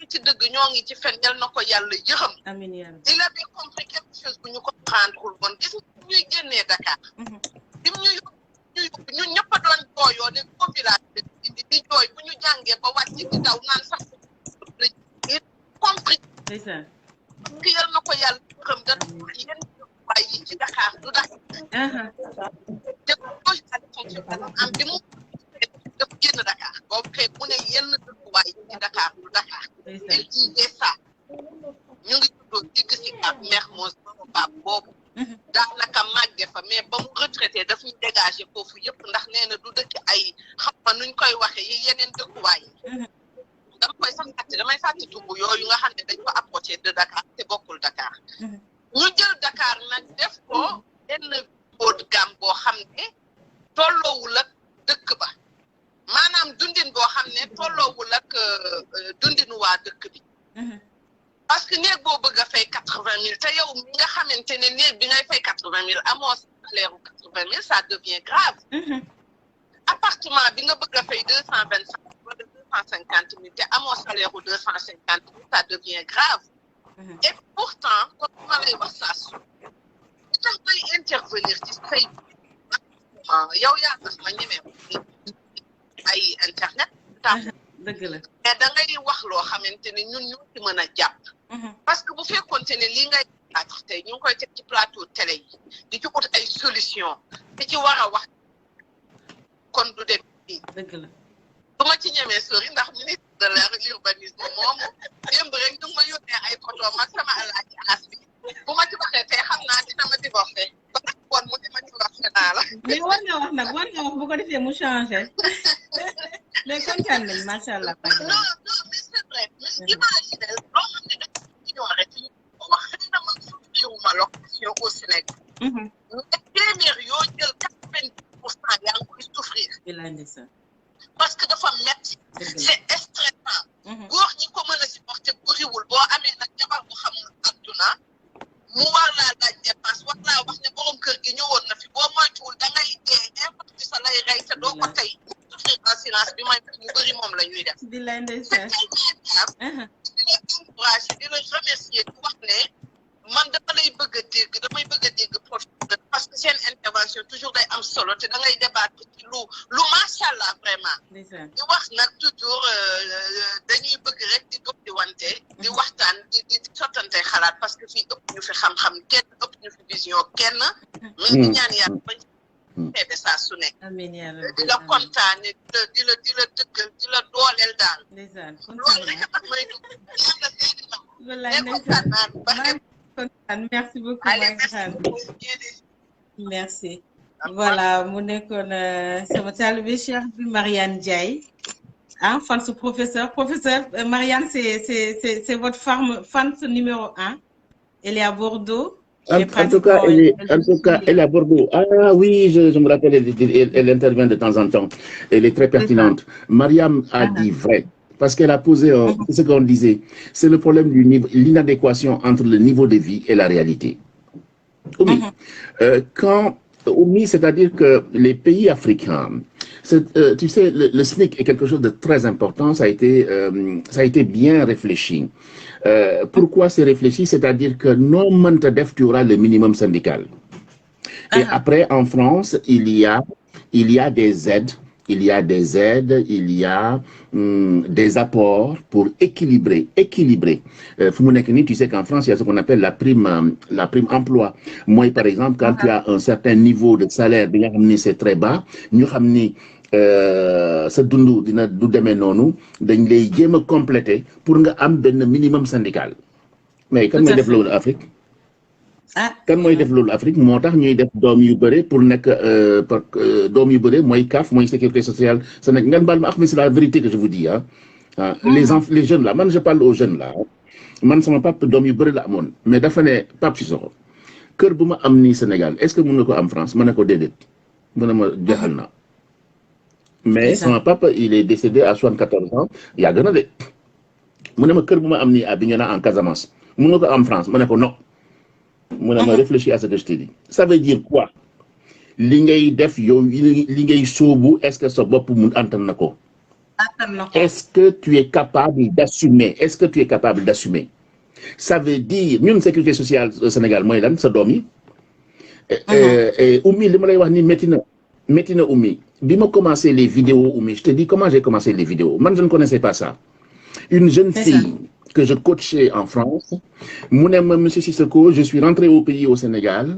ci dëgg ñoo ngi ci fen yal na ko yàlla yërëm. amiin yaa rabbi. il avait compris quelque chose bu ñu comprendrewul woon gis nga ñuy génnee Dakar. dim ñu yóbbu ñun ñëpp a doon jooyoo ne ko village bi indi di jooy bu ñu jàngee ba wàcc di daw naan sax la compris. c'est ça. ki yal na ko yàlla yërëm da yéen waaye yi ci Dakar du Dakar. te am bi mu dafa génn Dakar boobu xëy mu ne yenn dëkkuwaay yi ci Dakar du Dakar. te disait ça ñu ngi tuddoo digg si ab Mermoz boobu. daanaka màgge fa mais ba mu retraité daf ñu dégagé foofu yëpp ndax nee na du dëkk ay xam ma nuñ koy waxee yi yeneen dëkkuwaay yi. dama koy sax damay fàtte tubb yooyu nga xam ne dañ ko approché de Dakar te bokkul Dakar. ñu jël Dakar nag def ko benn haut de gamme boo xam ne tolloowul ak dëkk ba maanaam dundin boo xam ne tolloowul ak dundinu waa dëkk bi. parce que néeg boo bëgg a fay 80 000 te yow mi nga xamante ne néeg bi ngay fay 80 000 amoo salaire 80 000 ça devient grave. appartement bi nga bëgg a fay 225 wala 250 000 te amoo salaire 250 000 ça devient grave. et pourtant comme ma lay wax saa su li tax may intervenir ci say yow yaa tax ma ñemee ay internet. dëgg la. mais da ngay wax loo xamante ne ñun ñu ci mën a jàpp. parce que bu fekkoonte ne lii ngay laaj tey ñu ngi koy teg ci plateau télé yi di ci ut ay solution te ci war a wax kon du dem fii. dëgg la. du ma ci ñemee sori ndax ministre de l'urbanisme moomu démb rek ñu ngi ma yónnee ay photo mag sama alaaji aas bi bu ma ci waxee tey xam naa dina ma divorcé ba tax woon mu ne ma divorcé naa la. mais war nga wax nag war nga wax bu ko defee mu changé. mais kontaan nañ macha allah. non mais c'est vrai mais imagine loo xam ne dañu ignoré ci ñu ko wax xëy na man souffriruma au Sénégal. mais téeméer yoo jël 90% yaa ngi koy souffrir. parce que dafa metti. c'est stressant. góor ñi ko mën a supporter bëriwul boo amee nag jabar bu xamul adduna mu war laa laaj dépense war laa wax ne borom kër gi ñëwoon na fi boo moytuwul da ngay dee impact sa lay rey te doo ko tey souffrir en silence bi may ñu bëri moom la ñuy def. di la encouragé di la remercier di wax ne man dama lay bëgg a dégg damay bëgg a dégg professeur parce que seen intervention toujours day am solo te da ngay débattre ci lu macha allah vraiment. di wax nag toujours dañuy bëgg rek di di wante di waxtaan di sottante xalaat parce que fii ëpp ñu fi xam-xam kenn ëpp ñu fi vision kenn. mais di ñaan yàlla bañ teebe saa su nekk. di la kontaane di la dëggal di la dooleel daal. loolu rek a tax may dugg yàlla seeni ma. wallaay kontaan naa ba merci beaucoup merci. voilà mu nekkoon sama taalibe Cheikh bi Mariane Ndiaye ah fan su professeur Mariane c'est votre fan numéro 1. Elle est à Bordeaux. En tout cas, elle est à Bordeaux. Ah oui, je me rappelle, elle intervient de temps en temps. Elle est très pertinente. Mariam a dit vrai. Parce qu'elle a posé ce qu'on disait. C'est le problème du niveau, l'inadéquation entre le niveau de vie et la réalité. Oui. Oui, c'est-à-dire que les pays africains, tu sais, le SMIC est quelque chose de très important, ça a été bien réfléchi. Pourquoi c'est réfléchi? C'est-à-dire que non tu auras le minimum syndical. Et après, en France, il y a des aides, il y a des apports pour équilibrer. Tu sais qu'en France, il y a ce qu'on appelle la prime emploi. Moi, par exemple, quand tu as un certain niveau de salaire, c'est très bas, nous avons sa dundu dina du demee noonu dañ lay jéem a compléter pour nga am benn minimum syndical. Mais kan mooy def loolu Afrique? Kan mooy def loolu Afrique moo tax ñuy def doom yu bëre pour nekk doom yu bëre mooy CAF mooy sécurité sociale Sénégal ngeen baal ma mais c'est la vérité que je vous dis les jeunes là man je parle aux jeunes là man sama papa doom yu bëre la amoon mais dafa ne Pape Sissoko kër bu ma am nii Sénégal est-ce que mën nga ko am France ma ne ko déedéet mu ne ma jeexal na. Mais son papa, il est décédé à 74 ans. Il y a gagné de. Mon ami kër bu ma am nii à Bignona en Casamance. Mun nga ko am France ma ne ko non. Mun ma réfléchir à ce que je t'ai dit. Ça veut dire quoi? Li ngay def yow li ngay soobu est-ce que sa bopp mun antan na ko? Est-ce que tu es capable d'assumer? Ça veut dire ñun sécurité sociale au Sénégal mooy lan sa doom yi. Et Oumy li ma lay wax ni métti na Oumy. Bi ma commencé les vidéos Oumy, je te dis comment j'ai commencé les vidéos. Moi, je ne connaissais pas ça. Une jeune fille que je coachais en France, Monsieur Sissoko, je suis rentré au pays au Sénégal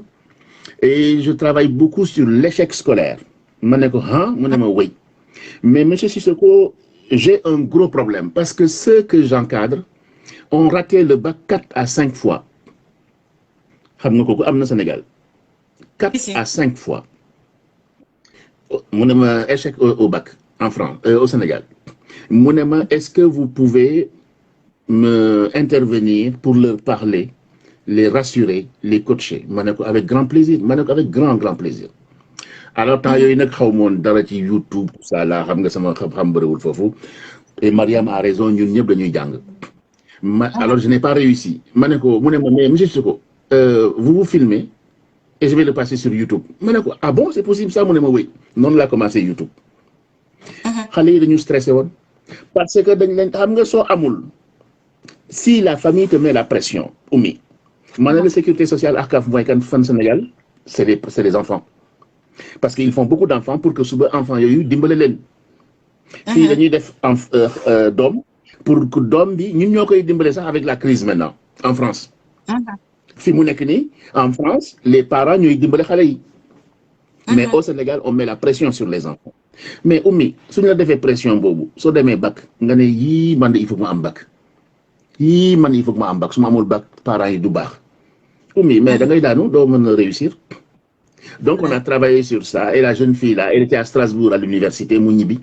et je travaille beaucoup sur l'échec scolaire. Oui. Mais Monsieur Sissoko, j'ai un gros problème parce que ceux que j'encadre ont raté le bac 4 à 5 fois. Sénégal. 4 à 5 fois. Mon échec au bac en France, au Sénégal. Mon est-ce que vous pouvez me intervenir pour leur parler, les rassurer, les coacher? Avec grand plaisir. Avec grand plaisir. Alors, tant qu'il y a une YouTube, tout ça là, et Mariam a raison, alors je n'ai pas réussi. Monsieur Sissoko, vous vous filmez et je vais le passer sur YouTube. Ah bon, c'est possible ça? Oui. Non, on a commencé YouTube. Nous stressés. Parce que si la famille te met la pression, Oumi, la sécurité sociale ARCAF Sénégal, c'est les enfants. Parce qu'ils font beaucoup d'enfants pour que les enfants aient dimbali. Si ils ont des dom, pour que dom bi, nous avons dimbali ça avec la crise maintenant, en France. En France, les parents nous dimbali xalé. Mais au Sénégal, on met la pression sur les enfants. Mais Oumi, si on a fait pression, si on a bac, on a dit il faut que je bac. Il faut que je bac. Si on a bac, parents du bac. Oumi, mais on doit réussir. Donc, on a travaillé sur ça. Et la jeune fille, là, elle était à Strasbourg, à l'université, Mounibi.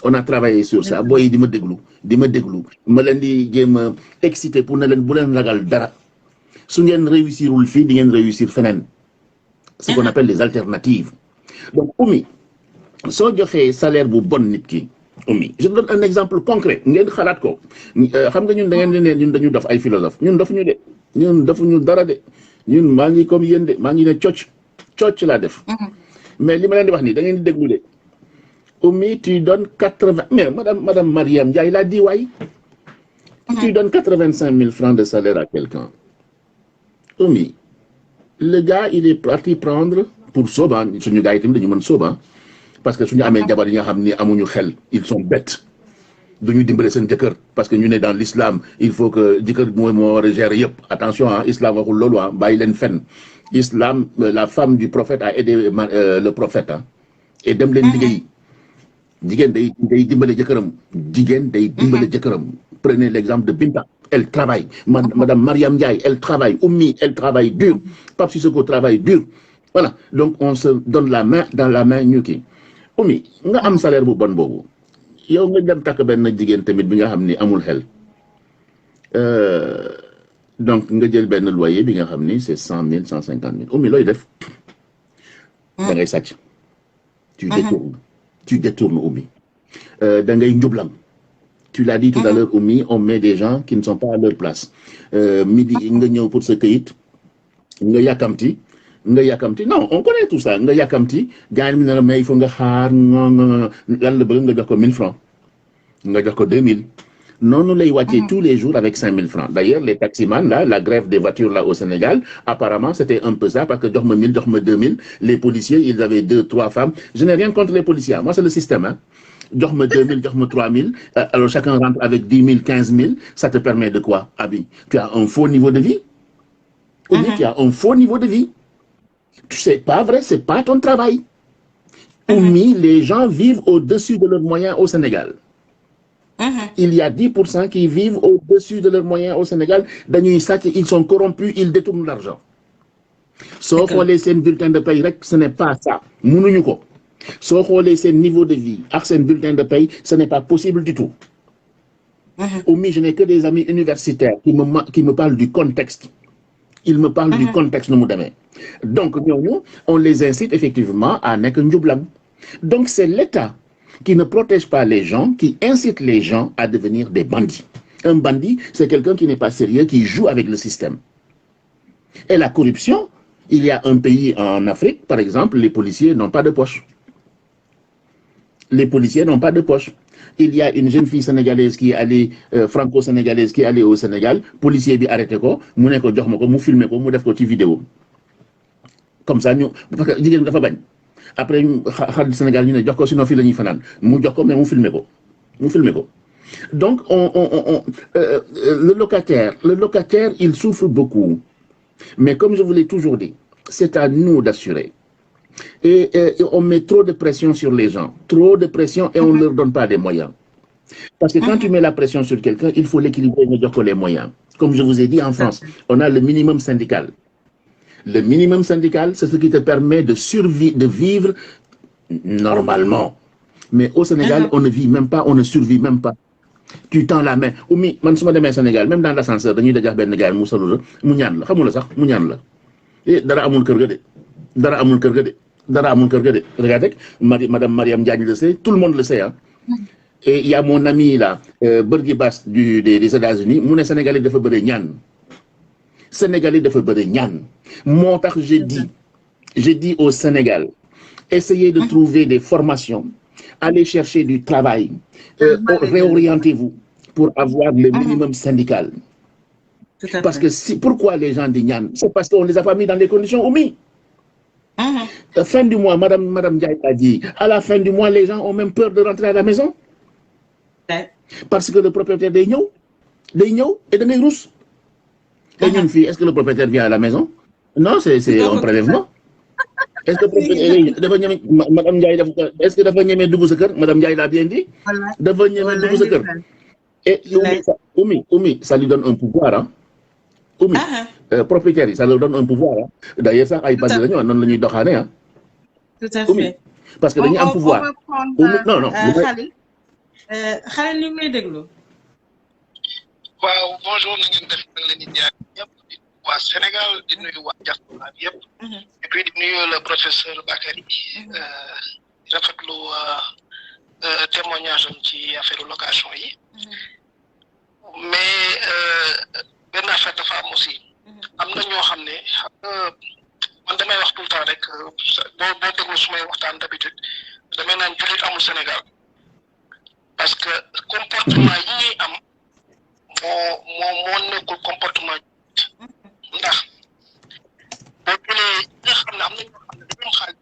On a travaillé sur ça. Boy, il me déglou. Je me excité pour ne pas ragal dara. su ngeen réussirul fii di ngeen réussir feneen ce qu'on appelle les alternatives donc Oumy soo joxee salaire bu bon nit ki Oumy je donne un exemple concret ngeen xalaat ko xam nga ñun da ngeen di ne ñun dañu def ay philosophe ñun defuñu de ñun defuñu dara de ñun maa ngi comme yéen de maa ngi ne cocc laa def mais li ma leen di wax nii da ngeen di déglu de Oumy tu donnes 80 mais madame Mariam Ndiaye l'a dit waay tu donnes 85 000 francs de salaire à quelqu'un Oumy le gars il est parti prendre pour Soba suñu gars yi tamit dañu mën Soba parce que suñu amee jabar yi nga xam ni amuñu xel ils sont bêtes duñu dimbale seen jëkkër parce que ñu ne dans l'islam il faut que jëkkër mooy moo war a gérer yëpp attention ah islam waxul loolu ah bàyyi leen fen islam la femme du prophète a aidé le prophète ah et dem leen liggéey jigéen day dimbale jëkkëram jigéen day dimbale jëkkëram prenez l'exemple de Binta elle travaille madame Mariam Ndiaye elle travaille Oumy elle travaille dur Pape Sissoko travaille dur voilà donc on se donne la main dans la main ñu kii Oumy nga am salaire bu bon boobu yow nga dem takk benn jigéen tamit bi nga xam ni amul xel donc nga jël benn loyer bi nga xam ni c'est 100 000 150 000 Oumy looy def da ngay sàcc tu détournes Oumy da ngay njublam tu l'as dit tout à l'heure Oumy on met des gens qui ne sont pas à leur place midi nga ñëw pour sa këyit nga yàkkamti non on connaît tout ça nga yàkkamti gars mi ne la mais il faut nga xaar lan la bëgg nga jox ko 1000 francs nga jox ko 2000 noonu lay wàccee tous les jours avec 5000 francs d'ailleurs les taximans là la grève des voitures là au Sénégal apparemment c'était un peu ça parce que jox ma 1000 jox ma 2000 les policiers ils avaient 2-3 femmes je n'ai rien contre les policiers moi c'est le système hein jox ma 2000 jox ma 3000 alors chacun rentre avec 10 000 15 000 ça te permet de quoi Abi tu as un faux niveau de vie tu as un faux niveau de vie c'est pas vrai c'est pas ton travail Oumy les gens vivent au-dessus de leurs moyens au Sénégal il y a 10% qui vivent au-dessus de leurs moyens au Sénégal dañuy sàcc ils sont corrompus ils détournent l'argent soo xoolee seen bulletin de paie rek ce n'est pas ça mënuñu ko soo xoolee seen niveau de vie ak seen bulletin de paie ce n'est pas possible du tout Oumy je n'ai que des amis universitaires qui me parlent du contexte ils me parlent du contexte nu mu demee donc ñooñu on les incite effectivement à nekk njublam donc c'est l'État qui ne protège pas les gens qui incite les gens à devenir des bandits un bandit c'est quelqu'un qui n'est pas sérieux qui joue avec le système et la corruption il y a un pays en Afrique par exemple les policiers n'ont pas de poche il y a une jeune fille sénégalaise qui est allée franco-sénégalaise qui est allée au Sénégal policier bi arrêté ko mu ne ko jox ma ko mu filmer ko mu def ko ci vidéo comme ça ñu parce que jigéen dafa bañ après xarit Sénégal ñu ne jox ko sinon fii la ñuy fanaan mu jox ko mais mu filmer ko donc le locataire il souffre beaucoup mais comme je vous l'ai toujours dit c'est à nous d'assurer et on met trop de pression sur les gens et on ne leur donne pas des moyens parce que quand tu mets la pression sur quelqu'un il faut l'équilibrer nga jox ko les moyens comme je vous ai dit en France on a le minimum syndical c'est ce qui te permet de vivre normalement mais au Sénégal on ne vit même pas on ne survit même pas tu tends la main Oumy man su ma demee Sénégal même dans l'ascenseur dañuy dajax benn gars mu solu la mu ñaan la xamula sax mu ñaan la dara amul kër ga de regarde madame Mariam Diagne le sait tout le monde le sait hein et il y a mon ami là Bergui Bass des États-Unis mu ne Sénégalais dafa bëri ñaan moo tax j'ai dit au Sénégal essayez de trouver des formations allez chercher du travail réorientez-vous pour avoir le minimum syndical parce que pourquoi les gens disent ñaan c'est parce qu'on les a pas mis dans les conditions Oumy fin du mois madame Ndiaye a dit à la fin du mois les gens ont même peur de rentrer à la maison parce que le propriétaire day ñëw et da ngay rus et ñun fii est-ce que le propriétaire vient à la maison non c'est un prélèvement est-ce que dafa ñeme madame Ndiaye est-ce que dafa ñeme dugg sa kër madame Ndiaye l'a bien dit dafa ñeme dugg sa kër et Oumy ça lui donne un pouvoir hein Oumy propriétaire yi ça leur donne un pouvoir hein d'ailleurs sax ay bandi lañu noonu la ñuy doxaane hein tout à fait parce que dañuy am pouvoir non Khalil ñu ngi lay déglu waaw bonjour na ngeen def leen di jaar ñëpp di waa Sénégal di nuyu waa diaspora bi yëpp et puis di nuyu le professeur Bakary rafetlu témoignage am ci affaire location yi mais benn affaire dafa am aussi am na ñoo xam ne man damay wax tout le temps rek boo déglu sumay waxtaan d'habitude damay naan jullit amul Sénégal parce que comportement yi ñuy am moo nekkul comportement ndax boo jëlee nga xam ne am na ñoo xam ne dañu am xaalis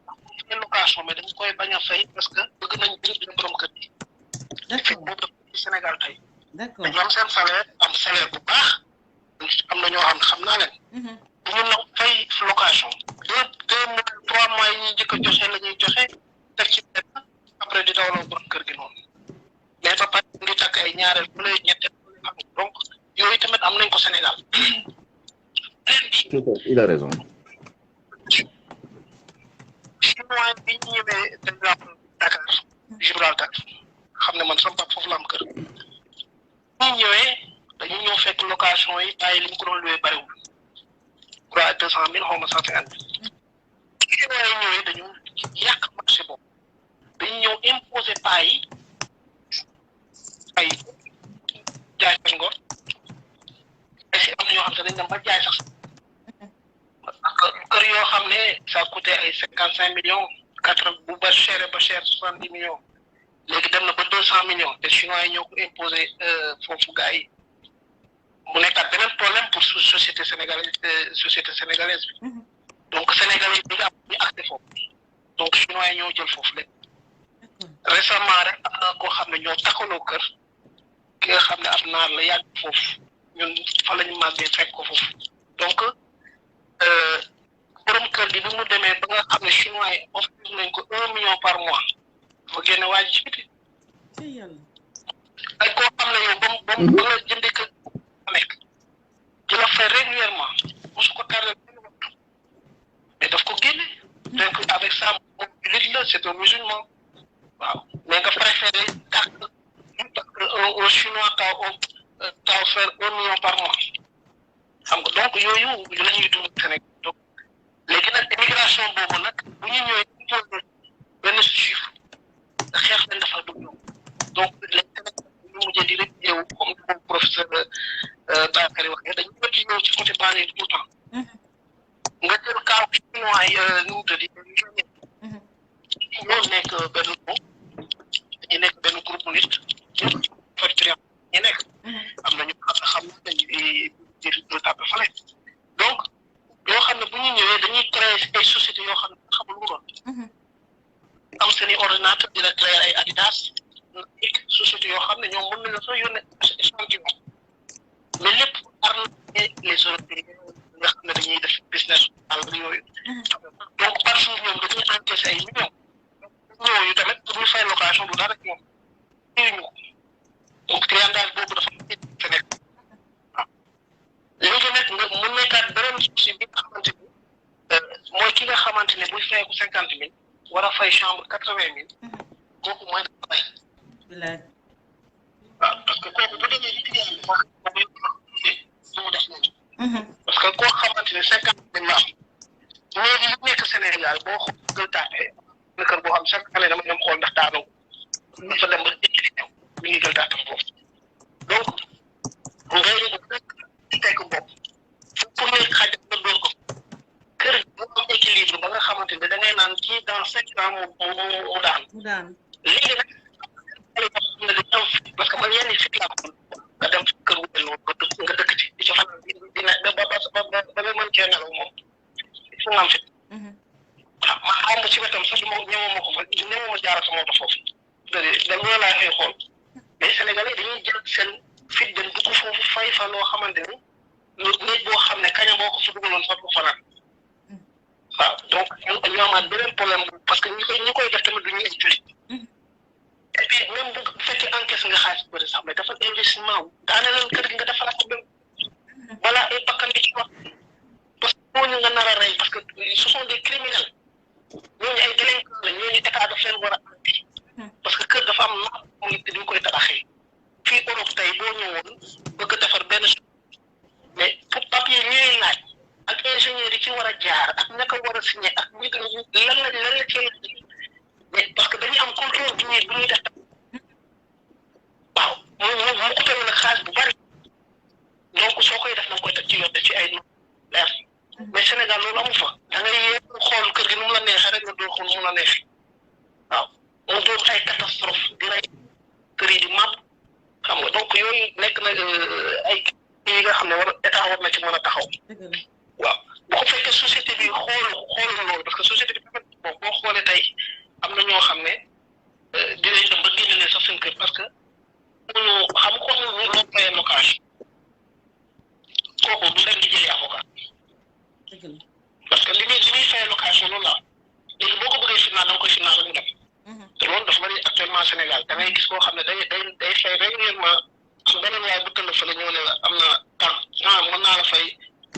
fay location mais dañ koy bañ a fay parce que bëgg nañ jënd borom kër gi. d'accord boobu dafa ci Sénégal tey. d'accord dañu am seen salaire am salaire bu baax am na ñoo xam naa leen. bu ñu nag fay location 2 mois 3 mois yi ñuy njëkk a joxe la ñuy joxe teg ci benn après di dawaloo borom kër gi noonu mais ba pare ngi takk ay ñaareel bu lay ñetteel donc yooyu tamit am nañ ko Sénégal. Il a raison. chinois bi ñu ñëwee par exemple Dakar Gibraltar xam ne man sama papa foofu la am kër bu ñu ñëwee dañu ñëw fekk location yi bàyyi li ñu ko doon loué bariwul 200 000 xaw ma 150 000 chinois yi ñëwee dañu yàq marché boobu dañu ñëw imposé paa yi ay jaay sax ngor ay si am na ñoo xam ne dañ dem ba jaay sax kër yoo xam ne ça coûté ay 55 millions 80 bu ba cher 70 millions léegi dem na ba 200 millions te chinois yi ñoo ko imposé foofu gars yi mu nekkaat beneen problème pour société sénégalaise bi donc sénégalais yi am ñu accès foofu donc chinois yi ñoo jël foofu lépp récemment rek am na koo xam ne ñoo takkaloo kër ki nga xam ne ab naar la yàgg foofu ñun fa la ñu màggee fekk ko foofu donc borom kër gi bi mu demee ba nga xam ne chinois yi offrir nañ ko 1 million par mois dafa génne waa ji ci biti ay koo xam ne yow ba nga jëndee kër nekk di la fay régulièrement mosu ko tardé mais daf ko génne donc avec ça moom jullit la c'est un musulman waaw mais nga préféré dàq parce que un chinois taw faire 1 million par mois xam nga donc yooyu la ñuy dund Sénégal donc léegi nag immigration boobu nag bu ñu ñëwee imposé benn chiffre xeex leen dafa dugg donc léegi nag ñu mujjee di réfugié wu comme ni ko professeur Bakary waxee dañu réfugié wu ci côté banlieue tout le temps nga jël kaaw chinois yi nu mu tëddi ñoo nekk benn dañu nekk benn groupe nit facture ñu nekk am nañu xam nañu di tàppe fale donc yoo xam ne bu ñu ñëwee dañuy créer ay sociétés yoo xam ne xamul lu doon am seen i ordinateur dina créer ay Adidas sociétés yoo xam ne ñoom mën nañu sax yónnee échantillon mais lépp arnaquer les Européens nga xam ne dañuy def business àll yooyu donc par jour ñoom dañuy encaisser ay millions yooyu tamit pour ñu fay location du dara ñoom ñu ko donc triandage boobu dafa fa nekk léegi nag nga mu nekkaat beneen souci bi nga xamante ni mooy ki nga xamante ne buy fayeeku 50 000 war a fay chambre 80 000 kooku mooy dafa fay. waaw parce que kooku bu demee ci client bi moom mu def noonu. parce que koo xamante ne 50 000 la am léegi li nekk Sénégal boo xool taatee na kër boo xam chaque année dama dem xool ndax daanoo dafa dem ba mi ngi gël taatam foofu donc ngay fekk bopp pour nekk xaj nga doon ko kër bu am équilibre ba nga xamante ne da ngay naan kii dans 5 ans mu daan léegi nag xam ne dañu am parce que man yenn yi fit laa ko nga dem kër gu mel noonu nga dëkk ci di ci fan dina ba nga mën cee nelaw moom il faut nga am fit waaw man xaw ma ci wetam sax ñëwoo ma ko fa ñëwoo ma jaara sama oto foofu dem loolu laa fay xool mais Sénégalais dañuy jël seen fit dem dugg foofu fay fa loo xamante ni nit boo xam ne kañ boo ko fa dugaloon sax du fanaan waaw donc ñu amaat beneen problème parce que ñi koy def tamit du ñu ay jullit et puis même bu fekkee encaisse nga xaalis bëri sax mais dafa investissement daane leen kër gi nga defaraat ko même voilà ay bakkan di ci wax parce que ñooñu nga nar a rey parce que ce sont des criminels ñooñu ay délinquants la ñooñu état daf leen war a andi parce que kër dafa am na muy dañ koy tabaxee fii Europe tey boo ñëwoon bëgg defar benn mais pour papier ñuy laaj ci war a jaar ak ña ko war a signé ak lan la ci mais parce que dañuy am contrôle bu ñuy def waaw mu coûté nag xaalis bu bari donc soo koy def na nga koy teg ci yoon ci ay leer mais Sénégal loolu amu fa da ngay yéen xool kër gi nu mu la neexee rek nga doo xool nu mu la neexee waaw mu doon ay catastrophe di rey kër yi di màbb xam nga donc yooyu nekk na ay yi nga xam ne état war na ci mën a taxaw waaw bu ko fekkee société bi xoolul loolu parce que société bi bon boo xoolee tey am na ñoo xam ne dinañ dem ba génne leen sax seen kër parce que ñu xam ko ñu fayee location kooku du dem di jëli avocat parce que li muy fayee location loolu la léegi boo ko bëggee final da nga koy final rek mu dem te loolu dafa bari actuellement Sénégal da ngay gis koo xam ne day fay régulièrement am beneen waay bu tëll fa la ñëw ne la am na temps mën naa la fay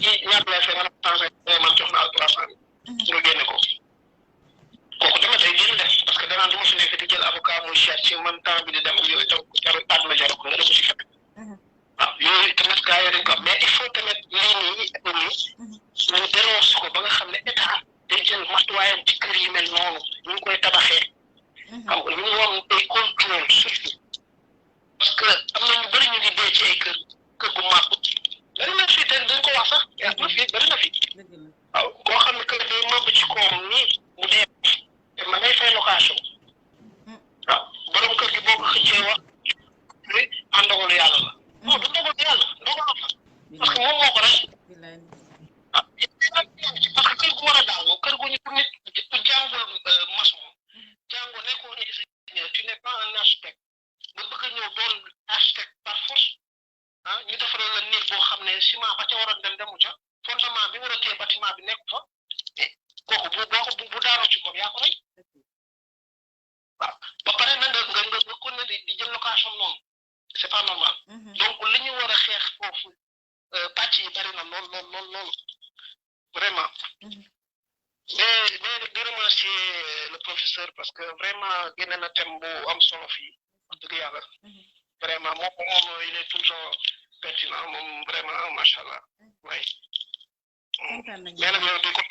ci ñaata lay fay nga ne man jox naa la 300 nga génne ko kooku tamit day génn def parce que danaan du ma fi nekk di jël avocat muy cher ci man temps bi di dem yooyu tam jarul àdduna jarul ko nga def ko ci fekk waaw yooyu tamit gars yi dañ ko am mais il faut tamit lii ñu dénonce ko ba nga xam ne état day jël matuwaayam ci kër yi mel noonu ñu ngi koy tabaxee xam nga ñu ngi woon ay contrôle surtout parce que am na ñu bëri ñu ngi dee ci ay kër gu màgg bëri na fi te dañ ko wax sax yaa na fi bëri na fi waaw koo xam ne kër day màgg ci koom nii mu dee te ma ngay fay location waaw borom kër gi boo ko xëccee wax ah ndogalu yàlla la non du ndogalu yàlla ndogalu la parce que moom moo ko rek ah parce que kër gu war a daal kër gu ñu nit ku jàngul maçon jàngul nekkoo ingénieur tu n'es pas un architecte nga bëgg a ñëw doon architecte par force ah ñu defaral la néeg boo xam ne ciment ba ca waroon dem demu ca fondement bi war a téye bâtiment bi nekk fa kooku bu daanoo ci koom yaa ko rey waaw ba pare na nga ko ne di jël location noonu c'est pas normal donc li ñu war a xeex foofu pàcc yi bari na lool vraiment mais di remercier le professeur parce que vraiment génne na thème bu am solo fii wax dëgg yàlla vraiment moom il est toujours pertinent moom vraiment macha allah way mais nag yow di ko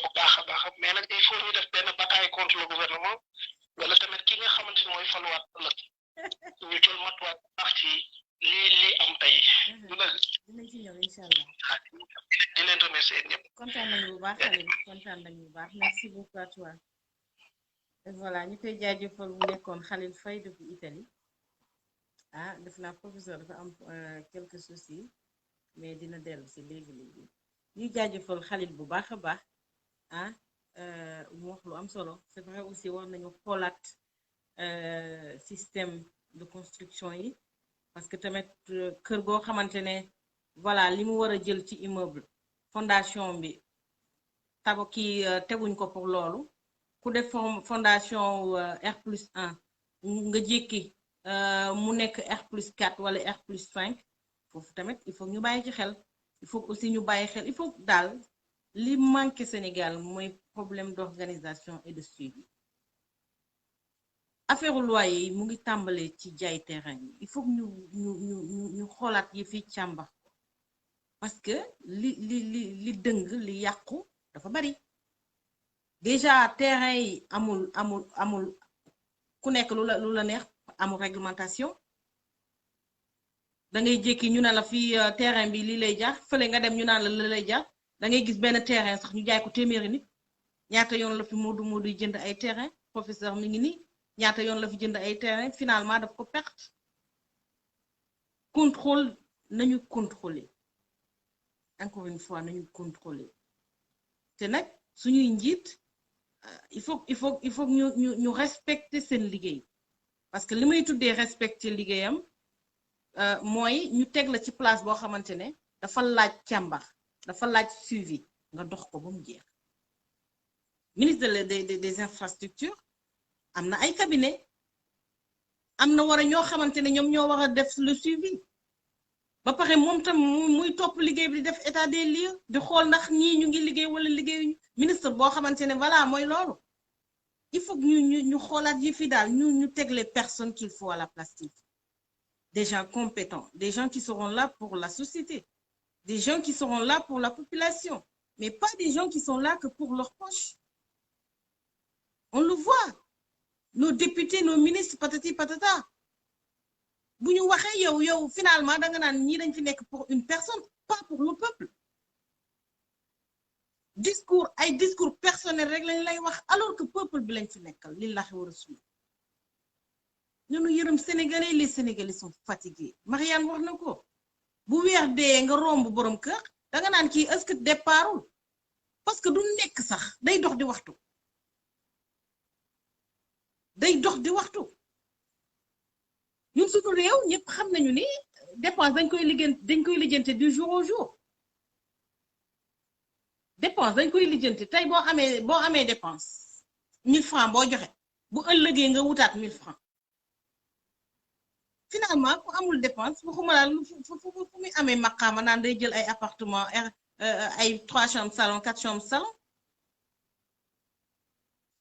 bu baax a baax mais nag il faut ñu def benn bataille contre le gouvernement wala tamit ki nga xamante ni mooy faluwaat ëllëg ñu jël matuwaay bu baax ci lii am tey du la dinañ ci ñëw incha allah di leen remercier ñëpp kontaan nañu bu baax Khalil kontaan nañu bu baax merci beaucoup à toi et voilà ñu koy jaajëfal bu nekkoon Khalil Faye depuis Italie ah def naa professeur dafa am quelques soucis mais dina dellu si léegi ñuy jaajëfal Khalil bu baax a baax ah mu wax lu am solo c'est vrai aussi war nañu xoolaat système de construction yi parce que tamit kër goo xamante ne voilà li mu war a jël ci immeuble fondation bi teguñ ko pour loolu ku def fondation R+1 nga jékki mu nekk R+4 wala R+5 foofu tamit il faut ñu bàyyi ci xel il faut aussi ñu bàyyi xel il faut daal li manqué Sénégal mooy problème d'organisation et de suivi affaire loyer yi mu ngi tàmbalee ci jaay terrain yi il faut ñu xoolaat yi fi càmbar parce que li dëng li yàqu dafa bari déjà terrain yi amul ku nekk lu la neex amul réglementation da ngay jékki ñu ne la fii terrain bi lii lay jar fële nga dem ñu naan la li lay jar da ngay gis benn terrain sax ñu jaay ko téeméeri nit ñaata yoon la fi Moodu jënd ay terrain professeur mi ngi nii ñaata yoon la fi jënd ay terrain finalement daf ko perte contrôle nañu contrôler encore une fois nañu contrôler te nag suñuy njiit il faut ñu respecter seen liggéey parce que li may tuddee respecter liggéeyam mooy ñu teg la ci place boo xamante ne dafa laaj càmbar dafa laaj suivi nga dox ko ba mu jeex ministre des infrastructures am na ay cabinet am na war a ñoo xamante ne ñoom ñoo war a def le suivi ba pare moom tam muy topp liggéey bi di def état des lieux di xool ndax ñii ñu ngi liggéey wala liggéeyuñu ministre boo xamante ne voilà mooy loolu il faut ñu xoolaat yi fi daal ñu teg les personnes qu'il faut à la place qu'il faut des gens compétents des gens qui seront là pour la société des gens qui seront là pour la population mais pas des gens qui sont là que pour leur poche. On le voit. Nos députés, nos ministres, patati patata. Bu ñu waxee yow finalement da nga naan ñii dañ fi nekk pour une personne, pas pour le peuple. Discours personnel rek lañ lay wax alors que peuple bi lañ fi nekkal lillahi wa rasul. Ñunu yërëm Sénégalais, les Sénégalais sont fatigués. Marianne wax na ko. Bu weer dee nga romb borom kër da nga naan kii est-ce que départul parce que du nekk sax day dox di waxtu. Ñun suñu réew ñëpp xam nañu ni dépense dañ koy lijjante du jour au jour. Dépense dañ koy lijjante tey boo amee dépense 1000 francs boo joxe bu ëllëgee nga wutaat 1000 francs. Finalement ku amul dépense waxuma la fu muy amee maqaama naan day jël ay appartement ay 3 chambres salon 4 chambres salon.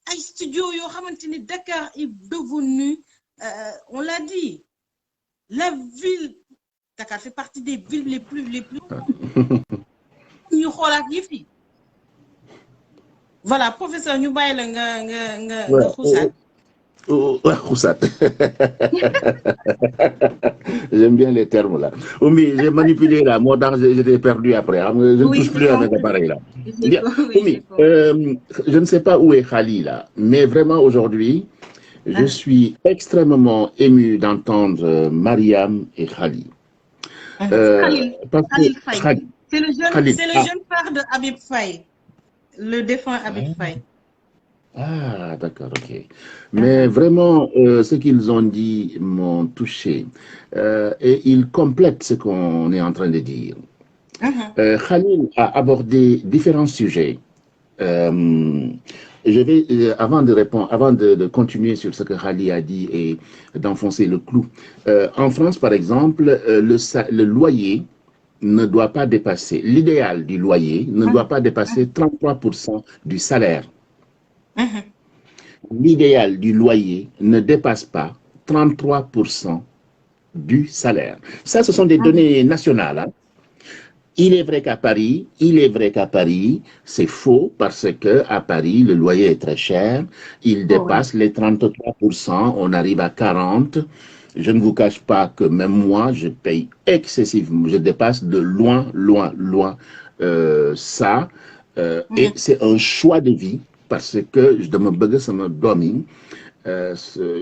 Ay studio yoo xamante ni Dakar est devenu on l'a dit la ville Dakar fait partie des villes les plus ñu xoolaat yëf yi voilà professeur ñu bàyyi la nga xusaat. Xusaat. J'aime bien les termes là. Oumi, j'ai manipulé là, moi j'étais perdu après. Je ne touche plus à mes appareils là. Bien. Oumi, je ne sais pas où est Khali là, mais vraiment aujourd'hui, je suis extrêmement ému d'entendre Mariam et Khali. Khalil Faye. C'est le jeune frère de Habib Faye, le défunt Habib Faye. Ah, d'accord, ok. Mais vraiment, ce qu'ils ont dit m'ont touché. Et ils complètent ce qu'on est en train de dire. Khalil a abordé différents sujets. Je vais, avant de continuer sur ce que Khalil a dit et d'enfoncer le clou. En France, par exemple, le loyer ne doit pas dépasser, l'idéal du loyer ne doit pas dépasser 33% du salaire. L'idéal du loyer ne dépasse pas 33% du salaire. Ça, ce sont des données nationales. Hein. Il est vrai qu'à Paris, c'est faux parce que à Paris, le loyer est très cher. Il dépasse les 33%. On arrive à 40%. Je ne vous cache pas que même moi, je paye excessivement. Je dépasse de loin ça. Et c'est un choix de vie. Parce que je me bug sama domi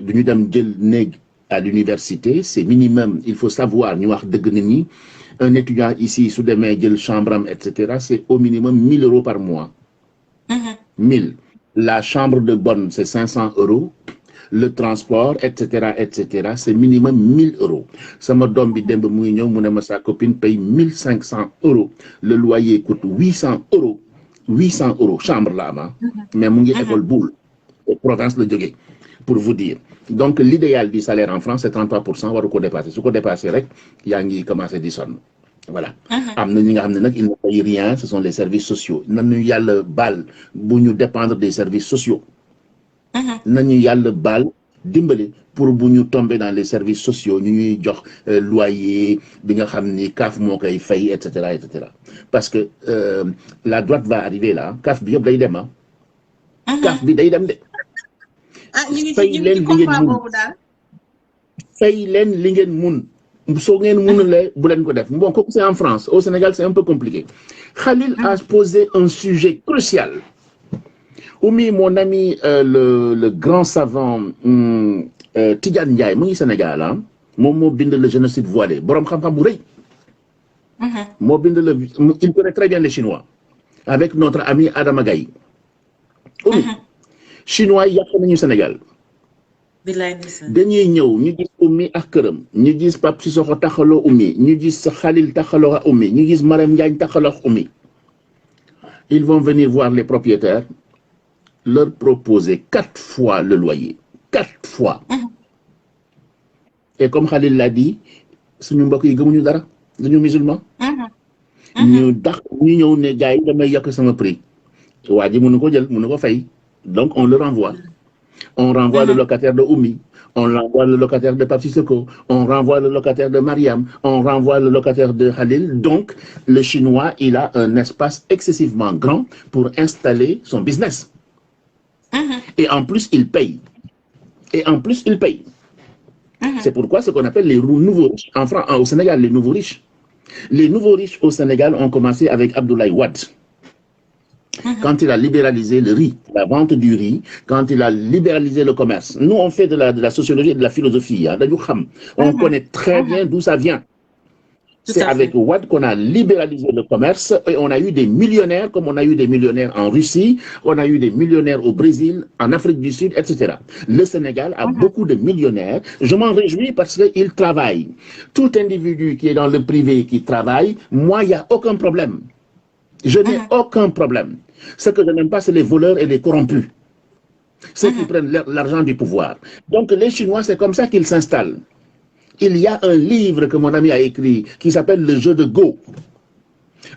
duñu dem jël néeg à l'université, c'est minimum, il faut savoir ñu wax deug ni un étudiant ici su demee jël chambre am etc., c'est au minimum 1000 € par mois. 1000. La chambre de bonne c'est 500 €, le transport etc., c'est minimum 1000 €. Sama doom bi demb muy ñëw mu ne ma sa copine paye 1500 €. Le loyer coûte 800 €. 800 €, chambre là, mais mon école boule, province le djogé, pour vous dire. Donc l'idéal du salaire en France c'est 33%, on va dépasser. Ce qu'on dépasse, il y a qui commence à descendre. Voilà. Ils ne payent rien, ce sont les services sociaux. Il y a le bal, pour dépendre des services sociaux. Il y a le bal, pour nous tomber dans les services sociaux, nous avons loyer, etc. Parce que la droite va arriver là, CAF bi day dem ah. CAF bi day dem de. Fay leen li ngeen mun. So ngeen munule bu leen ko def. Bon, comme c'est en France, au Sénégal c'est un peu compliqué. Khalil a posé un sujet crucial. Oumi, mon ami, le grand savant Tidjane Ndiaye, mu ngi Sénégal ah, moom moo bind le génocide voilé, borom xam-xam bu rëy. Il connaît très bien les Chinois, avec notre ami Adama Gaye. Oumi, Chinois yàq nañu Sénégal. Dañuy ñëw ñu gis Oumi ak këram, ñu gis Pape Sissoko taxaloo Oumi, ñu gis Khalil taxaloo Oumi, ñu gis Marème Ndiaye taxaloo Oumi. Ils vont venir voir les propriétaires, leur proposer 4 fois le loyer. 4 fois. Et comme Khalil l'a dit, suñu mbokk yi gëmuñu dara, dañu musulman. Ñu ñëw ne gars yi damay yokk sama prix. Waa ji mënu ko jël, mënu ko fay. Donc on le renvoie. On renvoie le locataire de Oumi. On renvoie le locataire de Pape Sissoko, on renvoie le locataire de Mariam, on renvoie le locataire de Khalil. Donc, le Chinois, il a un espace excessivement grand pour installer son business. Et en plus, il paye. C'est pourquoi ce qu'on appelle les nouveaux riches. En France, au Sénégal, les nouveaux riches. Les nouveaux riches au Sénégal ont commencé avec Abdoulaye Wade. Quand il a libéralisé le riz, la vente du riz, quand il a libéralisé le commerce. Nous, on fait de la sociologie et de la philosophie. Hein, on connaît très bien d'où ça vient. C'est avec Wade qu'on a libéralisé le commerce et on a eu des millionnaires, comme on a eu des millionnaires en Russie, on a eu des millionnaires au Brésil, en Afrique du Sud, etc. Le Sénégal a beaucoup de millionnaires. Je m'en réjouis parce qu'ils travaillent. Tout individu qui est dans le privé, qui travaille, moi, il n'y a aucun problème. Je n'ai aucun problème. Ce que je n'aime pas, c'est les voleurs et les corrompus. Ceux qui prennent l'argent du pouvoir. Donc les Chinois, c'est comme ça qu'ils s'installent. Il y a un livre que mon ami a écrit qui s'appelle Le jeu de Go.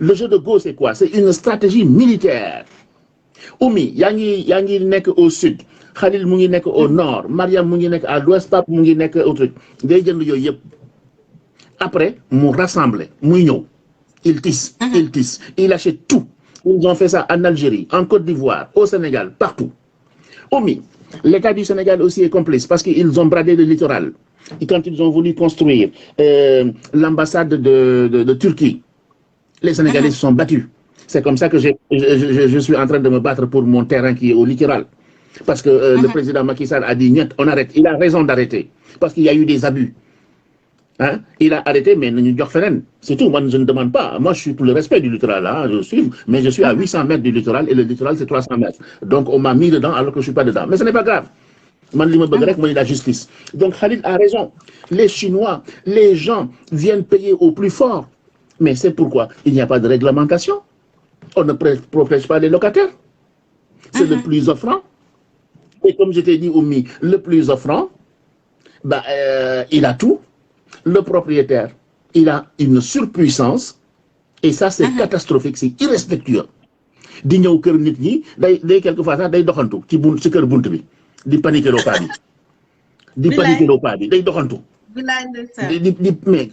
Le jeu de Go, c'est quoi? C'est une stratégie militaire. Oumi, Yangi nek au sud, Khalil Mungi nek au nord, Mariam Mungi nek à l'ouest, Pape Mungi nek au truc. Après, m'ont rassemblé, ils tissent, ils achètent tout. Ils ont fait ça en Algérie, en Côte d'Ivoire, au Sénégal, partout. Oumi, l'État du Sénégal aussi est complice parce qu'ils ont bradé le littoral. Et quand ils ont voulu construire l'ambassade de Turquie, les Sénégalais se sont battus. C'est comme ça que je suis en train de me battre pour mon terrain qui est au littoral. Parce que le président Macky Sall a dit, on arrête. Il a raison d'arrêter. Parce qu'il y a eu des abus. Hein? Il a arrêté, mais c'est tout. Moi, je ne demande pas. Moi, je suis pour le respect du littoral. Hein? Mais je suis à 800 mètres du littoral et le littoral, c'est 300 mètres. Donc, on m'a mis dedans alors que je ne suis pas dedans. Mais ce n'est pas grave. La justice. Donc Khalid a raison. Les Chinois, les gens viennent payer au plus fort. Mais c'est pourquoi il n'y a pas de réglementation. On ne protège pas les locataires. C'est le plus offrant. Et comme je t'ai dit, Oumi, le plus offrant, il a tout. Le propriétaire, il a une surpuissance. Et ça, c'est catastrophique, c'est irrespectueux. Di ñëw kër nit ñi day quelquefois sax day doxantu ci kër bunt bi. Di paniquer le pas day doxantu. Mais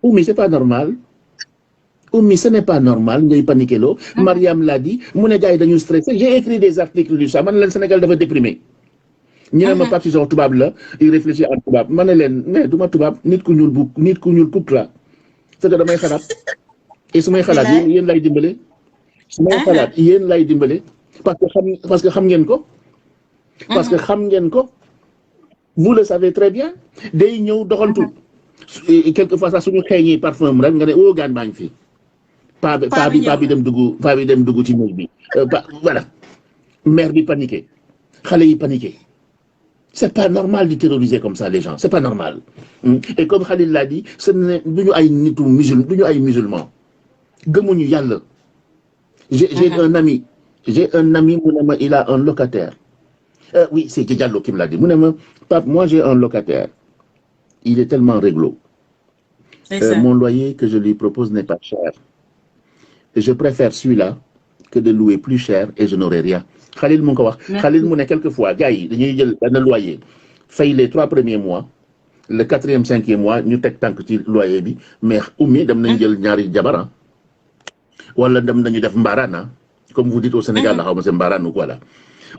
Oumi, c'est pas normal. Oumi, ce n'est pas normal ngay paniquer lo. Mariam l'a dit, mu ne gars yi dañu stressé. J'ai écrit des articles du ça. Man leen Sénégal dafa déprimé. Ñu ne ma Pape Sissoko tubaab la, il réfléchit en tubaab. Ma ne leen mais duma tubaab, nit ku ñuul kuk la. C'est que damay xalaat. Et su may xalaat yéen lay dimbale. Su may xalaat yéen lay dimbale. Parce que xam ngeen ko. Parce que xam ngeen ko, vous le savez très bien, day ñëw doxantu. Quelquefois sax suñu xeeñee parfum rek nga ne oh gaan baa ngi fi. Pa bi dem dugg ci néeg bi. Voilà. Mère bi paniqué. Xale yi paniqué. C'est pas normal de terroriser comme ça les gens. C'est pas normal. Et comme Khalil l'a dit, ce n'est duñu ay musulmans. Gëmuñu Yàlla. J'ai un ami, il a un locataire. Oui, c'est Diallo qui me l'a dit. Pape, moi j'ai un locataire. Il est tellement réglo. Mon loyer que je lui propose n'est pas cher. Et je préfère celui-là que de louer plus cher et je n'aurai rien. Khalil mu ko wax. Khalil mu ne quelquefois gars yi dañuy jël benn loyer fay les 3 premiers mois, le 4e 5e mois ñu teg tànk ci loyer bi mais Oumi dem nañ jël ñaari jabar wala dem nañu def mbarana comme vous dites au Sénégal la xaw ma c'est mbaraan ou quoi là.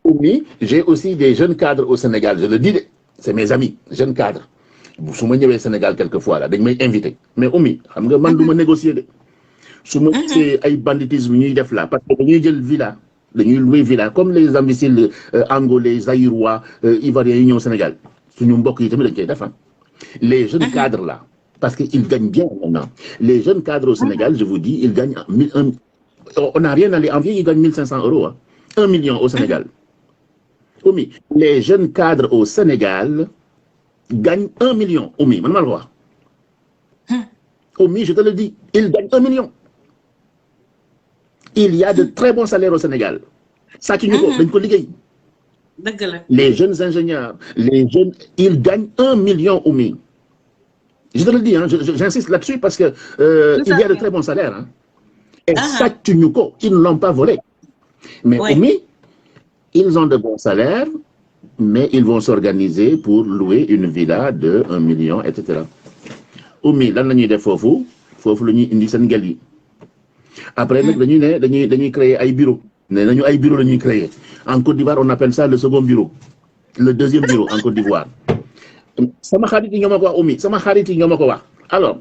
Oumi, j'ai aussi des jeunes cadres au Sénégal, je le dis, c'est mes amis, jeunes cadres. Si je viens au Sénégal quelquefois, ils m'invitent. Mais Oumi, je ne peux pas négocier. Si c'est un banditisme, parce que nous avons villa, nous louer villa, comme les imbéciles angolais, zaïrois, ivoiriens au Sénégal. Les jeunes cadres là, parce qu'ils gagnent bien maintenant. Les jeunes cadres au Sénégal, je vous dis, ils gagnent, on n'a rien à les envier, ils gagnent 1500 €. 1 million au Sénégal. Oumi, les jeunes cadres au Sénégal gagnent 1 million. Oumi, maintenant le voir. Oumi, je te le dis, ils gagnent 1 million. Il y a de très bons salaires au Sénégal. Ça, tu les jeunes ingénieurs, ils gagnent 1 million, Oumi. Je te le dis, hein, j'insiste là-dessus parce que il y a de très bons salaires. Hein. Et ça, ils ne l'ont pas volé. Mais Oumi, ils ont de bons salaires, mais ils vont s'organiser pour louer une villa de 1 million, etc. Oumy, lan la ñuy def foofu la ñuy indi seen gel yi. Après nag dañuy créer ay bureau. Ne nañu ay bureau la ñuy créer. En Côte d'Ivoire, on appelle ça le second bureau. Le deuxième bureau en Côte d'Ivoire. Sama xarit yi ñoo ma ko wax Oumy, sama xarit yi ñoo ma ko wax. Alors,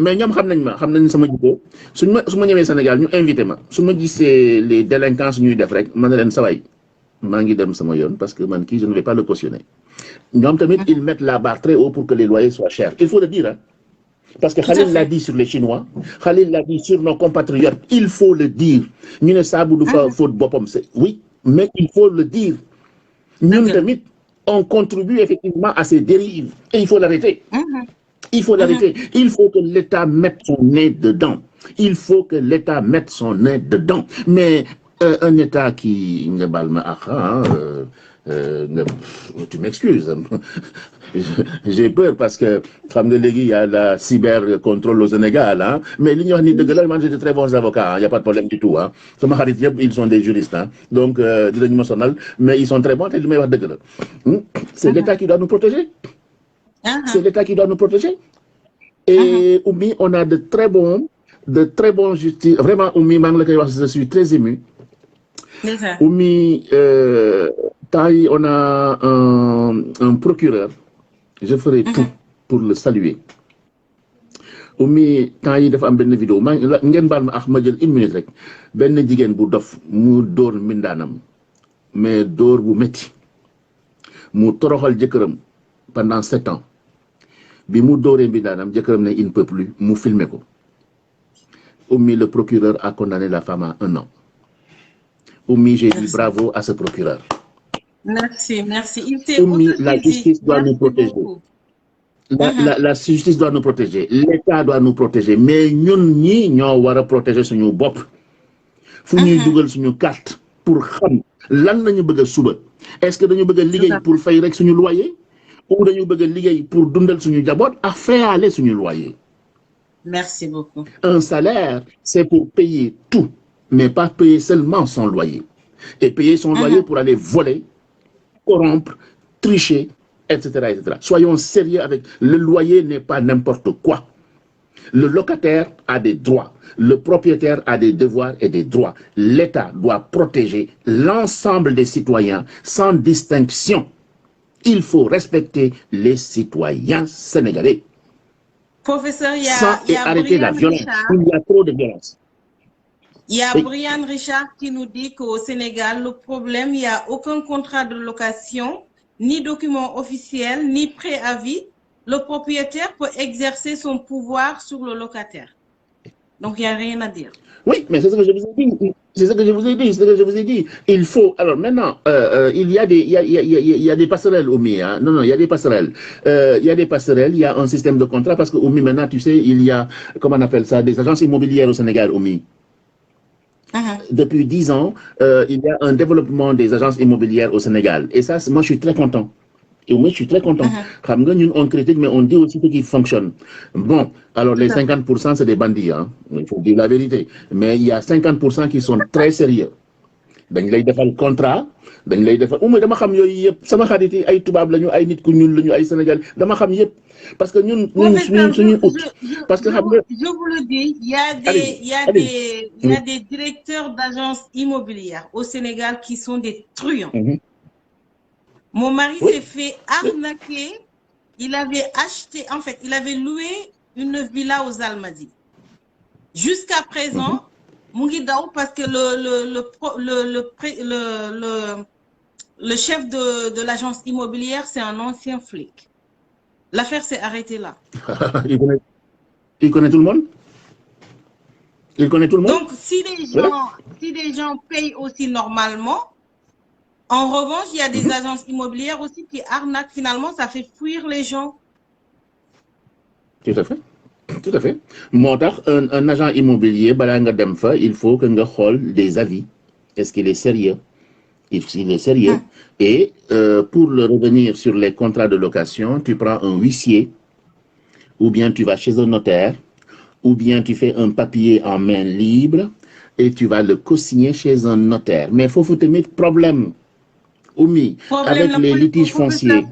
mais ñoom xam nañ sama jikko su ma ñëwee Sénégal ñu invité ma su ma gisee les délinquants ñuy def rek ma ne leen saway maa ngi dem sama yoon parce que man kii je ne vais pas le cautionner. ñoom tamit ils mettent la barre très haut pour que les loyers soient chers. Il faut le dire, hein. Parce que Khalil l'a dit sur les Chinois, Khalil l'a dit sur nos compatriotes, il faut le dire. Ñu ne saabu du fa faute boppam, oui, mais il faut le dire. Ñun tamit on contribue effectivement à ces dérives et il faut l'arrêter. Il faut l'arrêter. Il faut que l'État mette son nez dedans. Il faut que l'État mette son nez dedans. Mais un État qui... tu m'excuses. J'ai peur parce que, comme il y a la cyber-contrôle au Sénégal, hein? Mais l'Union j'ai de très bons avocats, il n'y a pas de problème du tout. Hein? Ils sont des juristes, hein? Donc, mais ils sont très bons. C'est l'État qui doit nous protéger. C'est l'État qui doit nous protéger. Et Oumy, on a de très bons justices. Vraiment, Oumy, je suis très ému. Oumy, on a un procureur. Je ferai tout pour le saluer. Oumy, quand il a fait une vidéo, ngeen baal ma ak ma jël 1 minute rek benn jigéen bu dof mu dóor mindaanam mais dóor bu métti mu toroxal jëkkëram pendant 7 ans. Bi mu dóoree mindaanam jëkkëram ne il ne peut plus mu filmer ko. Oumy, le procureur a condamné la femme à 1 an. Oumy, j'ai dit bravo à ce procureur. Merci. Oumy, la justice doit nous protéger. La justice doit nous protéger. L'État doit nous protéger. Mais ñun ñi ñoo war a protéger suñu bopp. Fu ñuy dugal suñu carte pour xam lan lañu bëgg a suba. Est-ce que dañu bëgg a liggéey pour fay rek suñu loyer ou dañu bëgg a liggéey pour dundal suñu jaboot ak fayaale suñu loyer. Merci beaucoup. Un salaire, c'est pour payer tout, mais pas payer seulement son loyer. Et payer son loyer pour aller voler, corrompre, tricher, etc., etc. Soyons sérieux avec le loyer n'est pas n'importe quoi. Le locataire a des droits, le propriétaire a des devoirs et des droits. L'État doit protéger l'ensemble des citoyens sans distinction. Il faut respecter les citoyens sénégalais. Professeur, il y a arrêter la violence. Il y a trop de violence. Il y a Brian Richard qui nous dit qu'au Sénégal, le problème, il n'y a aucun contrat de location, ni document officiel, ni préavis. Le propriétaire peut exercer son pouvoir sur le locataire. Donc, il n'y a rien à dire. Oui, mais c'est ce que je vous ai dit. C'est ce que je vous ai dit. Il faut... Alors maintenant, il y a des passerelles, Oumy. Hein? Non, il y a des passerelles. Il y a des passerelles, il y a un système de contrat parce que, Oumy, maintenant, tu sais, il y a, comment on appelle ça, des agences immobilières au Sénégal, Oumy. Depuis 10 ans, il y a un développement des agences immobilières au Sénégal. Et ça, moi, je suis très content. Et moi, je suis très content. On critique, mais on dit aussi ce qui fonctionne. Bon, alors les 50%, c'est des bandits. Hein. Il faut dire la vérité. Mais il y a 50% qui sont très sérieux. Dañ lay defal contrat, dañ lay defal dama xam yooyu yëpp sama xarit yi ay tubaab lañu ay nit ku ñuul lañu ay Sénégal dama xam yëpp parce que ñun suñu ut parce que xam nga je vous le dis, il y a des directeurs d'agences immobilières au Sénégal qui sont des truands. Mon mari s'est fait arnaquer. Il avait loué une villa aux Almadies. Jusqu'à présent, Mungidaou, parce que le chef de l'agence immobilière, c'est un ancien flic. L'affaire s'est arrêtée là. Il connaît tout le monde? Il connaît tout le monde? Donc, si les gens payent aussi normalement, en revanche, il y a des agences immobilières aussi qui arnaquent. Finalement, ça fait fuir les gens. Tout à fait. Tout à fait. Un agent immobilier, il faut que nous des avis. Est-ce qu'il est sérieux? S'il est sérieux. Et pour le revenir sur les contrats de location, tu prends un huissier, ou bien tu vas chez un notaire, ou bien tu fais un papier en main libre et tu vas le co-signer chez un notaire. Mais il faut te mettre problème. Oumi, avec les litiges fonciers.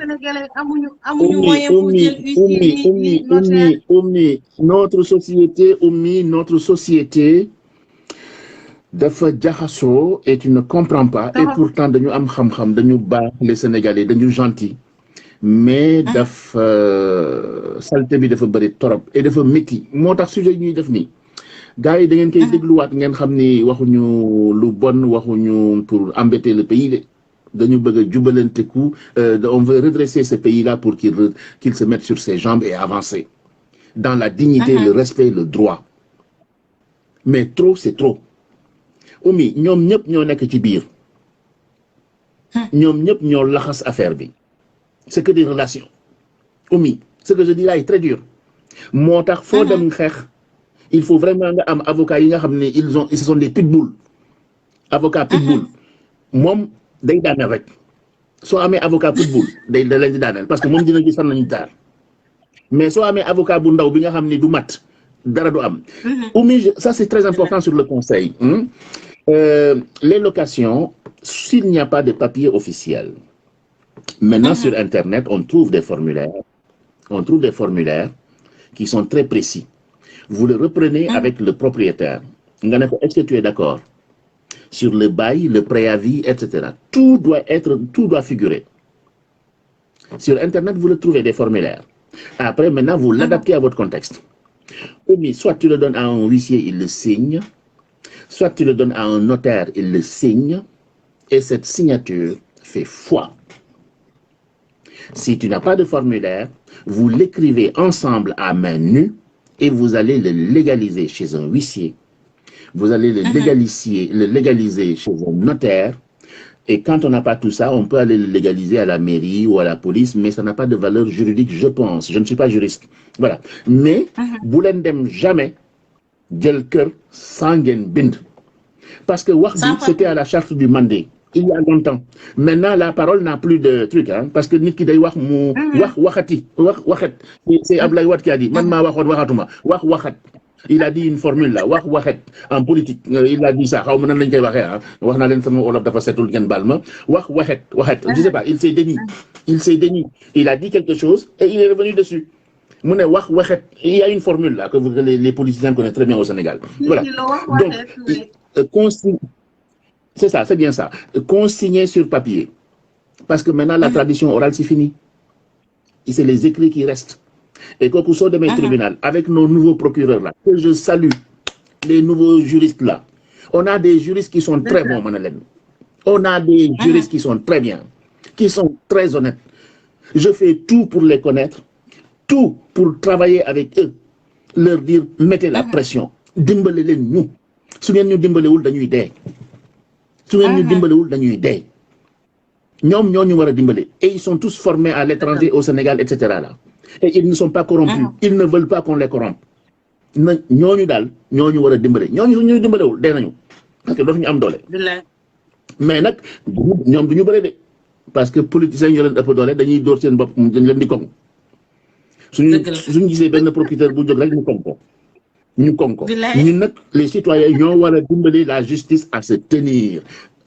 Oumi, notre société, dafa jaxasoo et tu ne comprends pas. Et pourtant, dañu am xam-xam, dañu baax les Sénégalais, dañu gentils. Mais daf saleté bi dafa bëri torop et dafa métti moo tax sujet ñuy def nii gars yi da ngeen koy dégluwaat ngeen xam ni waxuñu lu bon waxuñu pour embêter le pays de dañu bëgg a jubalanteku on veut redresser ce pays-là pour qu'il se mette sur ses jambes et avancer dans la dignité le respect le droit mais trop c'est trop Oumi ñoom ñëpp ñoo nekk ci biir ñoom ñëpp ñoo laxas affaire bi c'est que des relations. Oumi, ce que je dis là est très dur. Moo tax foo dem xeex il faut vraiment nga am avocat yi nga xam ne ils sont des pitbulls. Avocat pitbull. Moom day daaneel rek. Soo amee avocat pitbull day da leen di daaneel parce que moom dina gis fan lañu taar. Mais soo amee avocat bu ndaw bi nga xam ne du mat dara du am. Oumi, ça c'est très important sur le conseil. Les locations, s'il n'y a pas de papier officiel. Maintenant, sur Internet, on trouve des formulaires qui sont très précis. Vous le reprenez avec le propriétaire. Est-ce que tu es d'accord? Sur le bail, le préavis, etc. Tout doit figurer. Sur Internet, vous le trouvez des formulaires. Après, maintenant, vous l'adaptez à votre contexte. Soit tu le donnes à un huissier, il le signe. Soit tu le donnes à un notaire, il le signe. Et cette signature fait foi. Si tu n'as pas de formulaire, vous l'écrivez ensemble à main nue et vous allez le légaliser chez un huissier. Vous allez le légaliser chez un notaire. Et quand on n'a pas tout ça, on peut aller le légaliser à la mairie ou à la police, mais ça n'a pas de valeur juridique, je pense. Je ne suis pas juriste. Voilà. Mais, vous n'aimez jamais jël kër sans ngeen bind. Parce que wax bi, c'était à la charte du Mandé. Il y a longtemps. Maintenant, la parole n'a plus de truc, hein, parce que nit ki day wax mu waxat. C'est Abdoulaye Wade qui a dit, man ma waxoon waxatuma, waxat. Il a dit une formule là, waxat en politique. Il a dit ça. Xaw ma nan lañ koy waxee ah. Wax naa leen sama wolof dafa setul ngeen baal ma. Waxat. Je sais pas, il s'est déni. Il a dit quelque chose et il est revenu dessus. Mu ne waxat. Il y a une formule là que les politiciens connaissent très bien au Sénégal. Voilà. Donc, c'est ça, c'est bien ça. Consigner sur papier. Parce que maintenant, la tradition orale, c'est fini. Et c'est les écrits qui restent. Et quand nous sommes dans mes tribunaux, avec nos nouveaux procureurs là, que je salue, les nouveaux juristes là, on a des juristes qui sont très bons, Manalène. On a des juristes qui sont très bien, qui sont très honnêtes. Je fais tout pour les connaître, tout pour travailler avec eux, leur dire, mettez la pression, dimbale nous. Souvenez-nous dimbalewul dañuy dé. Souvenez-nous dimbalewul dañuy dé. Ñom ñoo ñu wara dimbalé et ils sont tous formés à l'étranger au Sénégal etc. là. Et ils ne sont pas corrompus. Ils ne veulent pas qu'on les corrompe. Ñooñu dal ñooñu wara dimbalé. Ñooñu ñu dimbalewul dé nañu. Parce que dafa ñu am doolé. Mais nak ñom duñu bëré dé. Parce que politiciens ñu leen ëpp doolé dañuy door seen bop dañ leen di kong. Suñu gisé benn procureur bu jog rek ñu kong ko. Les citoyens ñoo war a dimbali la justice à se tenir.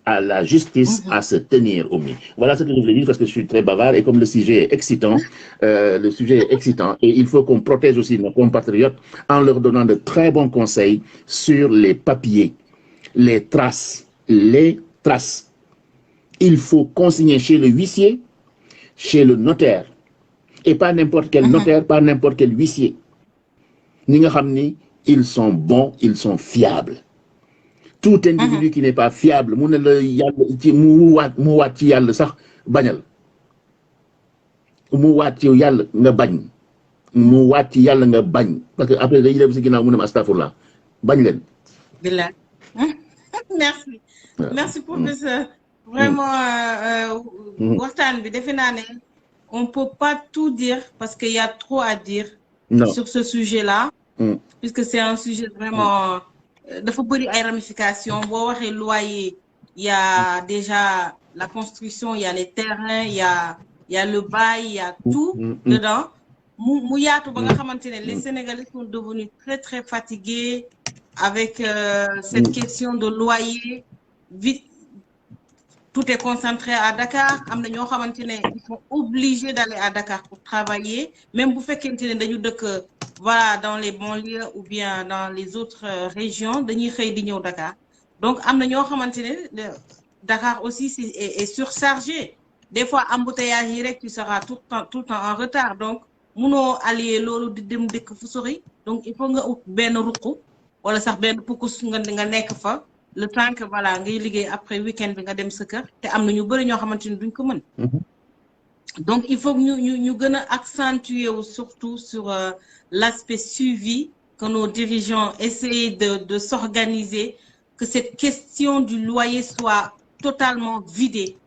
À la justice à se tenir, Oumi. Voilà ce que je voulais dire parce que je suis très bavard et comme le sujet est excitant, et il faut qu'on protège aussi nos compatriotes en leur donnant de très bons conseils sur les papiers, les traces. Il faut consigner chez le huissier, chez le notaire, et pas n'importe quel notaire, pas n'importe quel huissier. Ni nga xam ni ils sont bons, ils sont fiables. Tout individu qui n'est pas fiable, mu ne la yàlla ci mu waat ci yàlla sax bañal. Mu waat ci yàlla nga bañ. Mu waat ci yàlla nga bañ. Parce que après dañuy dem si ginnaaw mu ne ma astafurlah bañ leen. Billah. Merci. Merci professeur. Vraiment waxtaan bi defe naa ne on peut pas tout dire parce qu'il y a trop à dire sur ce sujet-là. Puisque c'est un sujet vraiment dafa bëri ay ramifications boo waxee loyer il y a déjà la construction il y a les terrains il y a le bail il y a tout dedans mu yaatu ba nga xamante ne les Sénégalais sont devenus très très fatigués avec cette question de loyer vite tout est concentré à Dakar am na ñoo xamante ne ils sont obligés d'aller à Dakar pour travailler même bu fekkente ne dañu dëkk voilà dans les banlieues ou bien dans les autres régions dañuy xëy di ñëw Dakar donc am na ñoo xamante ne Dakar aussi est surchargé des fois embouteillage yi rek tu seras tout le temps en retard donc munoo allier loolu di dem dëkk fu sori donc il faut nga ut benn ruq wala sax benn pukus nga nekk fa le temps que voilà ngay liggéey après week-end bi nga dem sa kër te am na ñu bëri ñoo xamante ni duñ ko mën. Donc il faut que ñu gën a accentuer surtout sur l'aspect suivi que nos dirigeants essayent de s'organiser que cette question du loyer soit totalement vidée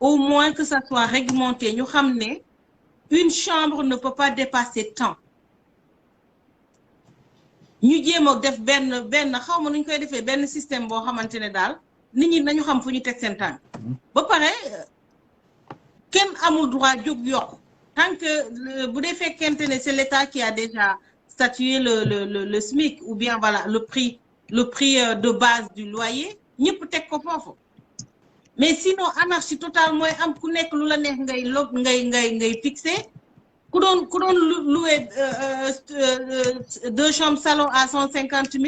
au moins que ça soit réglementé ñu xam ne une chambre ne peut pas dépasser tant. ñu jéem a def benn xaw ma nu ñu koy defee benn système boo xamante ne daal nit ñi nañu xam fu ñu teg seen tànk ba pare kenn amul droit jóg yokk tant que bu dee fekkente ne c'est l'État qui a déjà statué le SMIC ou bien voilà le prix de base du loyer ñëpp teg ko foofu mais sinon anarchie totale mooy am ku nekk lu la neex ngay fixé ku doon louer 2 chambres salon à 150 000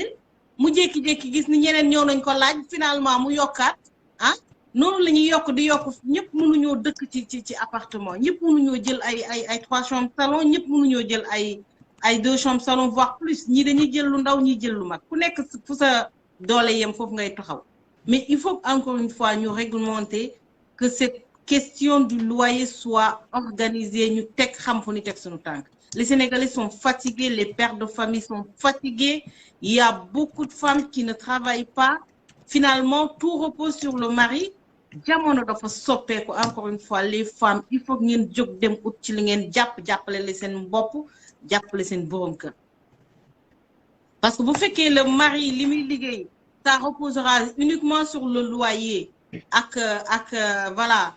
mu jékki-jékki gis ni ñeneen ñëw nañ ko laaj finalement mu yokkaat ah noonu la ñuy yokk di yokk ñëpp mënuñoo dëkk ci appartement ñëpp mënuñoo jël ay 3 chambres salon ñëpp mënuñoo jël ay 2 chambres salon voire plus ñii dañuy jël lu ndaw ñi jël lu mag ku nekk fu sa doole yem foofu ngay taxaw mais il faut encore une fois ñu réglementer que cette question du loyer soit organisée ñu teg xam fu ñu teg suñu tànk. Les Sénégalais sont fatigués, les pères de famille sont fatigués, il y a beaucoup de femmes qui ne travaillent pas. Finalement, tout repose sur le mari. Jamono dafa soppeeku encore une fois les femmes il faut que ngeen jóg dem ut ci li ngeen jàppale leen seen bopp jàppale seen borom kër. Parce que bu fekkee le mari li muy liggéey ça reposera uniquement sur le loyer ak voilà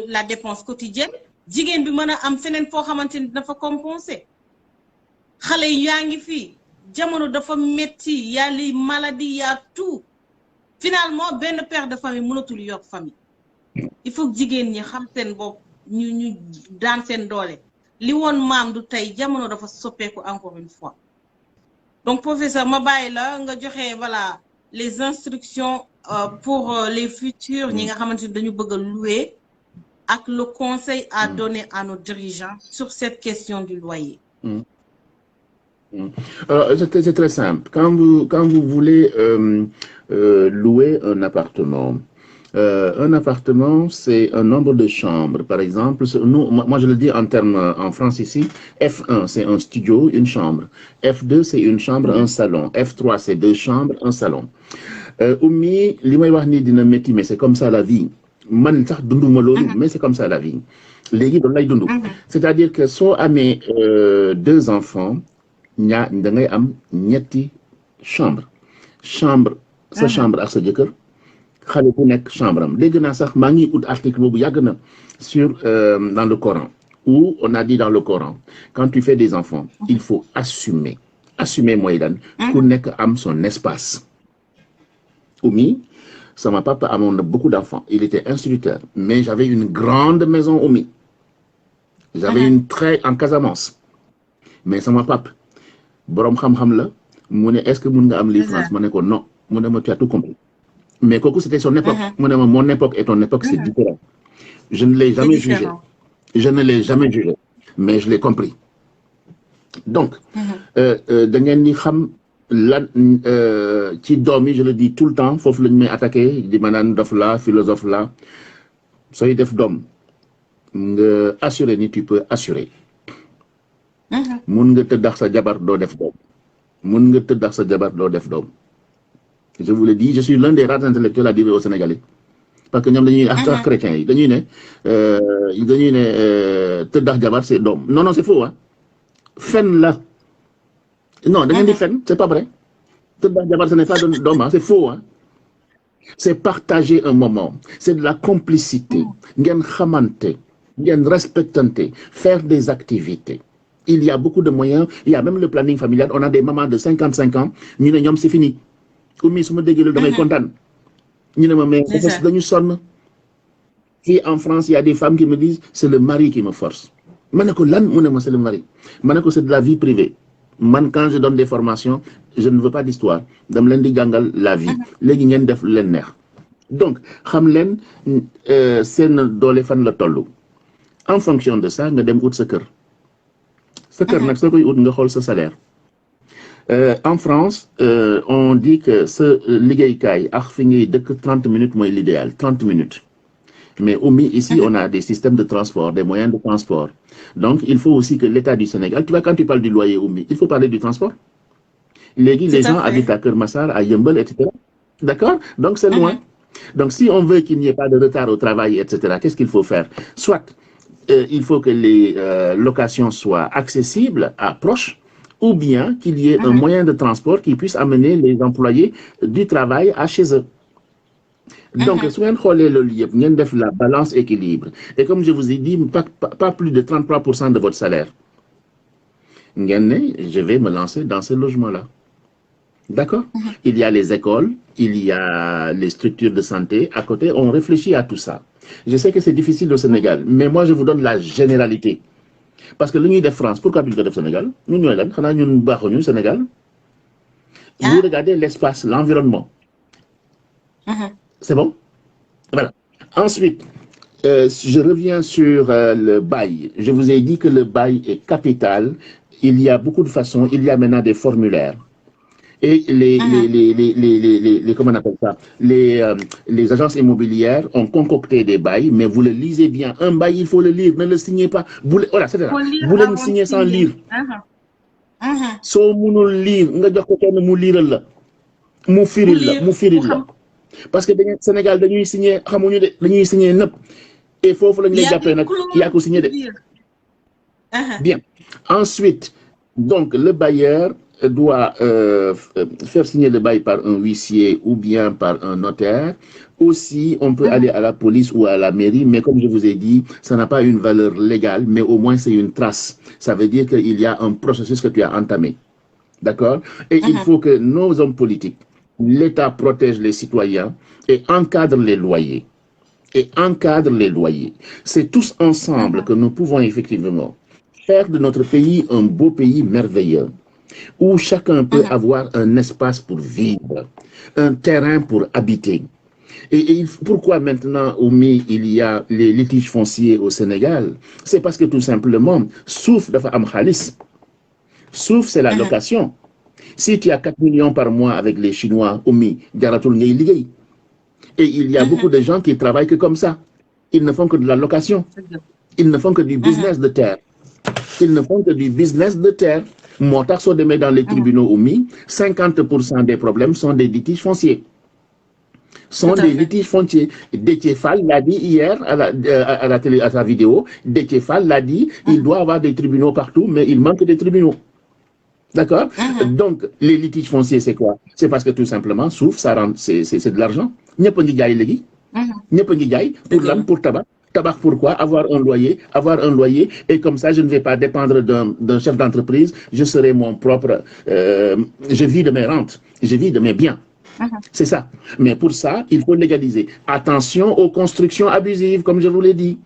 la dépense quotidienne. jigéen bi mën a am feneen foo xamante ni dafa compenser xale yi yaa ngi fii jamono dafa metti y a les maladies y a tout finalement benn père de famille mënatul yor famille il faut que jigéen ñi xam seen bopp ñu daan seen doole li woon maam du tey jamono dafa soppeeku encore une fois donc professeur ma bàyyi la nga joxe voilà les instructions pour les futurs ñi nga xamante ni dañu bëgg a louer ak le conseil à donner à nos dirigeants sur cette question du loyer. C'est très simple. Quand vous voulez louer un appartement, c'est un nombre de chambres. Par exemple, nous, moi je le dis en termes en France ici, F1 c'est un studio, une chambre. F2 c'est une chambre, un salon. F3 c'est 2 chambres, un salon. Oumy, li may wax ni dina métti, mais c'est comme ça la vie. Man sax dunduma loolu mais c'est comme ça la vie léegi doon lay dund c'est-à-dire que soo amee 2 enfants da ngay am ñetti chambre sa chambre ak sa jëkkër xale bu nekk chambre am léegi naa sax maa ngi ut article boobu yàgg na sur dans le Coran où on a dit dans le Coran quand tu fais des enfants il faut assumer mooy lan ku nekk am son espace Oumy sama papa amoon na beaucoup d'enfants il était instituteur mais j'avais une grande maison Oumy j'avais une très en Casamance mais sama papa borom xam-xam la mu ne est-ce que mun nga am lii France ma ne ko non mu ne ma tu as tout compris mais kooku c'était son époque mu ne ma mon époque et ton époque c'est différent je ne l'ai jamais jugé mais je l'ai compris donc da ngeen ni xam lan ci doom yi je le dis tout le temps foofu lañu may attaqué di ma naan dof la philosophe la sooy def doom nga assurer ni tu peux assurer mun nga tëddax sa jabar doo def doom je vous le dis je suis l'un des rares intellectuels à dire au Sénégalais parce que ñoom dañuy ak chrétiens yi dañuy ne tëddax jabar c'est doom non c'est faux fen la non da ngeen di fen c'est pas vrai tëddax jabar ce n'est pas doom c'est faux c'est partager un moment c'est de la complicité ngeen xamante ngeen respectante faire des activités il y a beaucoup de moyens il y a même le planning familial on a des mamans de 55 ans ñu ne ñoom c'est fini Oumy su ma déggee loolu damay kontaan Et en France, il y a des femmes qui me disent c'est le mari qui me force. C'est le mari. C'est de la vie privée. Quand je donne des formations, je ne veux pas d'histoire. Je veux la vie. Donc, en fonction de ça, nous devons ce cœur. Ce cœur, nous salaire. En France, on dit que ce liggéeykaay ak fi ngay dëkk 30 minutes mooy l'idéal, 30 minutes. Mais ici, on a des systèmes de transport, des moyens de transport. Donc, il faut aussi que l'État du Sénégal, tu vois, quand tu parles du loyer, il faut parler du transport. Les gens habitent à Kermassar, à Yeumbeul, etc. D'accord? Donc, c'est loin. Donc, si on veut qu'il n'y ait pas de retard au travail, etc., qu'est-ce qu'il faut faire? Soit, il faut que les locations soient accessibles à proches, ou bien qu'il y ait un moyen de transport qui puisse amener les employés du travail à chez eux. Donc, si vous regardez le lieu, la balance équilibre. Et comme je vous ai dit, pas plus de 33% de votre salaire. Je vais me lancer dans ce logement-là. D'accord? Il y a les écoles, il y a les structures de santé. À côté, on réfléchit à tout ça. Je sais que c'est difficile au Sénégal, mais moi, je vous donne la généralité. Parce que l'Union de France, pourquoi plus de Sénégal? Nous, au Sénégal. Vous regardez l'espace, l'environnement. C'est bon? Voilà. Ensuite, je reviens sur le bail. Je vous ai dit que le bail est capital. Il y a beaucoup de façons. Il y a maintenant des formulaires. Et comment on appelle ça? Les agences immobilières ont concocté des bails, mais vous le lisez bien. Un bail, il faut le lire. Ne le signez pas. Vous le signez sans lire. So vous lire, parce que le Sénégal dañuy signé xamuñu de dañuy signé nepp et fofu lañ lay jappé nak ya ko signé de. Bien. Ensuite, donc le bailleur doit faire signer le bail par un huissier ou bien par un notaire. Aussi, on peut aller à la police ou à la mairie, mais comme je vous ai dit, ça n'a pas une valeur légale, mais au moins c'est une trace. Ça veut dire qu'il y a un processus que tu as entamé. D'accord? Et il faut que nos hommes politiques, l'État protège les citoyens et encadre les loyers. C'est tous ensemble que nous pouvons effectivement faire de notre pays un beau pays merveilleux, où chacun peut avoir un espace pour vivre, un terrain pour habiter. Et pourquoi maintenant, Oumi, il y a les litiges fonciers au Sénégal? C'est parce que tout simplement, Souf dafa am khalis. Souf, c'est la location. Si tu as 4 millions par mois avec les Chinois, Oumi, jaratul ngay liggéey. Et il y a beaucoup de gens qui travaillent que comme ça. Ils ne font que de la location. Ils ne font que du business de terre. Moo tax soo demee dans les tribunaux Oumi, 50% des problèmes sont des litiges fonciers. Déthié Fall l'a dit hier à la télé, à sa vidéo. Déthié Fall l'a dit, il doit avoir des tribunaux partout, mais il manque des tribunaux. D'accord? Donc, les litiges fonciers, c'est quoi? C'est parce que tout simplement, Souf, ça rend, c'est de l'argent. Ñepp ngi jaay légui. Ñepp ngi jaay pour lan? Pour tabac. Tabac, pourquoi? Avoir un loyer, et comme ça, je ne vais pas dépendre d'un chef d'entreprise, je serai mon propre, je vis de mes rentes, je vis de mes biens. C'est ça. Mais pour ça, il faut légaliser. Attention aux constructions abusives, comme je vous l'ai dit.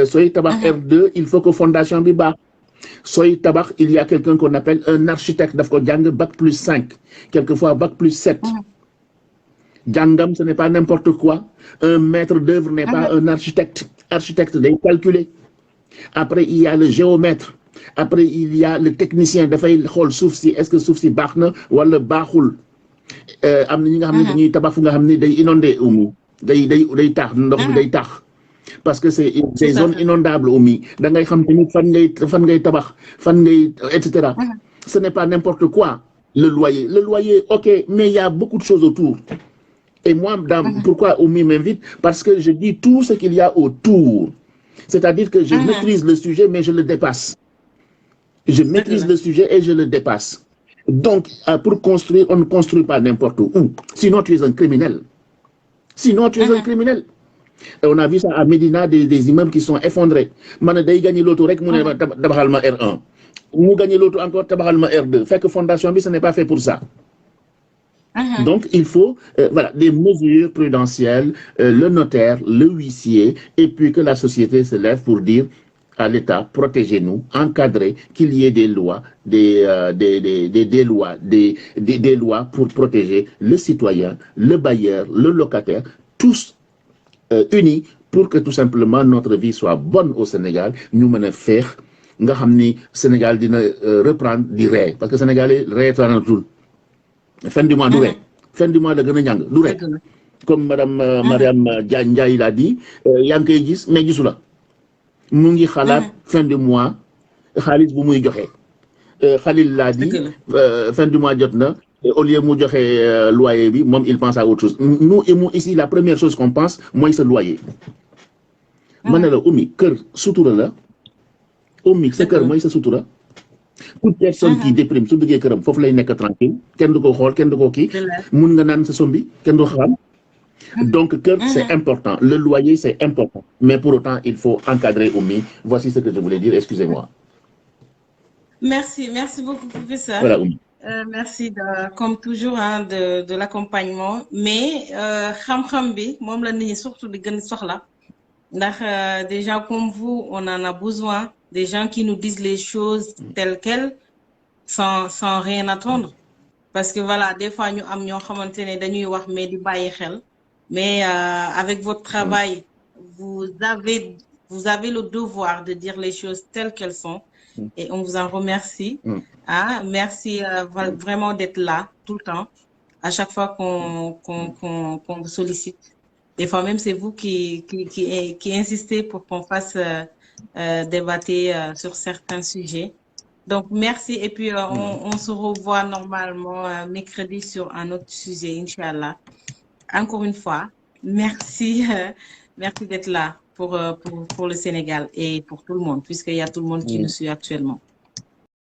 Soyez tabac R2, il faut que fondation biba. Soyez tabac, il y a quelqu'un qu'on appelle un architecte, d'afko jang bac plus 5, quelquefois bac plus 7. Djangam, ce n'est pas n'importe quoi. Un maître d'œuvre n'est pas un architecte. Architecte doit calculer. Après, il y a le géomètre. Après, il y a le technicien. Est-ce que Soufsi Bakhna ou le Bahoul? Parce que c'est des zones inondables, etc. Ce n'est pas n'importe quoi. Le loyer, ok, mais il y a beaucoup de choses autour. Et moi, pourquoi Oumi m'invite? Parce que je dis tout ce qu'il y a autour. C'est-à-dire que je maîtrise le sujet, mais je le dépasse. Je maîtrise le sujet et je le dépasse. Donc, pour construire, on ne construit pas n'importe où. Sinon, tu es un criminel. Et on a vu ça à Médina, des immeubles qui sont effondrés. Manadaï gagne l'auto, rek mouné tabahalma R1. Mou gagne l'auto encore tabahalma R2. Fait que fondation, ce n'est pas fait pour ça. Donc, il faut voilà, des mesures prudentielles, le notaire, le huissier, et puis que la société se lève pour dire à l'État, protégez-nous, encadrez, qu'il y ait des lois, des lois pour protéger le citoyen, le bailleur, le locataire, tous unis pour que tout simplement notre vie soit bonne au Sénégal. Nous menons faire, nga xamni Sénégal dina reprendre di ré parce que Sénégalais reetaanatul fin du mois du ré fin du mois la gën a ñàng du ré comme madame Mariam Ndiaye l'a dit yaa ngi koy gis mais gisu la mu ngi xalaat fin du mois xaalis bu muy joxe Khalil l'a dit fin du mois jot na au lieu mu joxe loyer bi moom il pense à autre chose nous ici la première chose qu'on pense mooy sa loyer ma ne la Oumy kër sutura la Oumy sa kër mooy sa sutura toute personne qui déprime su duggee këram foofu lay nekk tranquille kenn du ko xool kenn du ko kii mun nga naan sa sombi kenn du xam donc kër c'est important le loyer c'est important mais pour autant il faut encadrer Oumy voici ce que je voulais dire excusez-moi. Merci beaucoup professeur. Voilà Oumy. Merci comme toujours hein, de l'accompagnement mais xam-xam bi moom la nit ñi surtout di gën soxla ndax des gens comme vous on en a besoin des gens qui nous disent les choses telles quelles sans rien attendre parce que voilà des fois ñu am ñoo xamante ne dañuy wax mais di bàyyi xel mais avec votre travail vous avez le devoir de dire les choses telles qu'elles sont et on vous en remercie. Merci vraiment d'être là tout le temps à chaque fois qu'on vous sollicite. Des fois même c'est vous qui insistez pour qu'on fasse débattre sur certains sujets. Donc merci et puis on se revoit normalement mercredi sur un autre sujet Inch'Allah. Encore une fois, merci d'être là pour le Sénégal et pour tout le monde puisqu'il y a tout le monde qui nous suit actuellement.